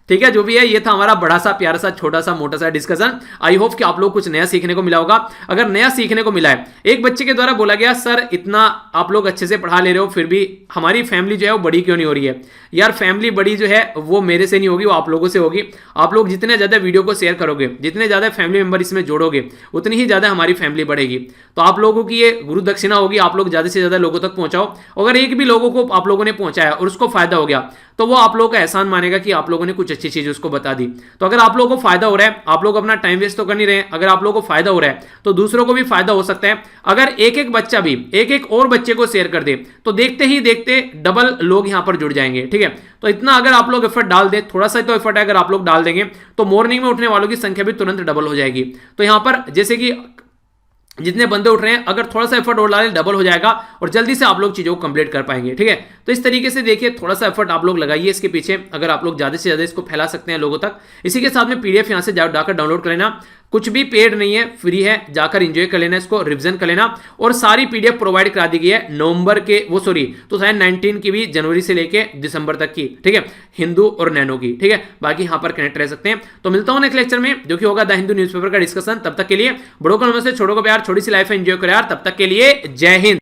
ठीक है, जो भी है ये था हमारा बड़ा सा प्यारा सा छोटा सा मोटा सा डिस्कशन। आई होप कि आप लोग कुछ नया सीखने को मिला होगा। अगर नया सीखने को मिला है, एक बच्चे के द्वारा बोला गया सर इतना आप लोग अच्छे से पढ़ा ले रहे हो फिर भी हमारी फैमिली जो है वो बड़ी क्यों नहीं हो रही है। यार फैमिली बड़ी जो है वो मेरे से नहीं होगी, वो आप लोगों से होगी। आप लोग जितने ज्यादा वीडियो को शेयर करोगे, जितने ज्यादा फैमिली मेंबर इसमें जोड़ोगे, उतनी ही ज्यादा हमारी फैमिली बढ़ेगी। तो आप लोगों की ये गुरु दक्षिणा होगी, आप लोग ज्यादा से ज्यादा लोगों तक पहुंचाओ। अगर एक भी लोगों को आप लोगों ने पहुंचाया और उसको फायदा हो गया तो वो आप लोगों का एहसान मानेगा कि आप लोगों ने कुछ अच्छी चीज उसको बता दी। तो अगर आप लोगों को फायदा हो रहा है, आप लोग अपना टाइम वेस्ट तो कर नहीं रहे हैं, अगर आप लोगों को फायदा हो रहा है तो दूसरों को भी फायदा हो सकता है। अगर एक एक बच्चा भी एक एक और बच्चे को शेयर कर दे तो देखते ही देखते डबल लोग यहां पर जुड़ जाएंगे। ठीक है, तो इतना अगर आप लोग एफर्ट डाल दे, थोड़ा सा तो एफर्ट है अगर आप लोग डाल देंगे तो मॉर्निंग में उठने वालों की संख्या भी तुरंत डबल हो जाएगी। तो यहां पर जैसे कि जितने बंदे उठ रहे हैं, अगर थोड़ा सा एफर्ट और डालें डबल हो जाएगा और जल्दी से आप लोग चीज़ों को कंप्लीट कर पाएंगे। ठीक है, तो इस तरीके से देखिए थोड़ा सा एफर्ट आप लोग लगाइए इसके पीछे, अगर आप लोग ज़्यादा से ज़्यादा इसको फैला सकते हैं लोगों तक। इसी के साथ में पीडीएफ यहाँ से जाकर डाउनलोड कर लेना, कुछ भी पेड नहीं है, फ्री है, जाकर एंजॉय कर लेना, इसको रिवीजन कर लेना। और सारी पीडीएफ प्रोवाइड करा दी गई है नवंबर के 2019 की भी, जनवरी से लेके दिसंबर तक की। ठीक है, हिंदू और नैनो की। ठीक है, बाकी यहाँ पर कनेक्ट रह सकते हैं। तो मिलता हूँ नेक्स्ट लेक्चर में जो कि होगा द हिंदू न्यूज़पेपर का डिस्कशन। तब तक के लिए बड़ों को नमस्ते, छोटों को प्यार, छोटी सी लाइफ एंजॉय करो यार। तब तक के लिए जय हिंद।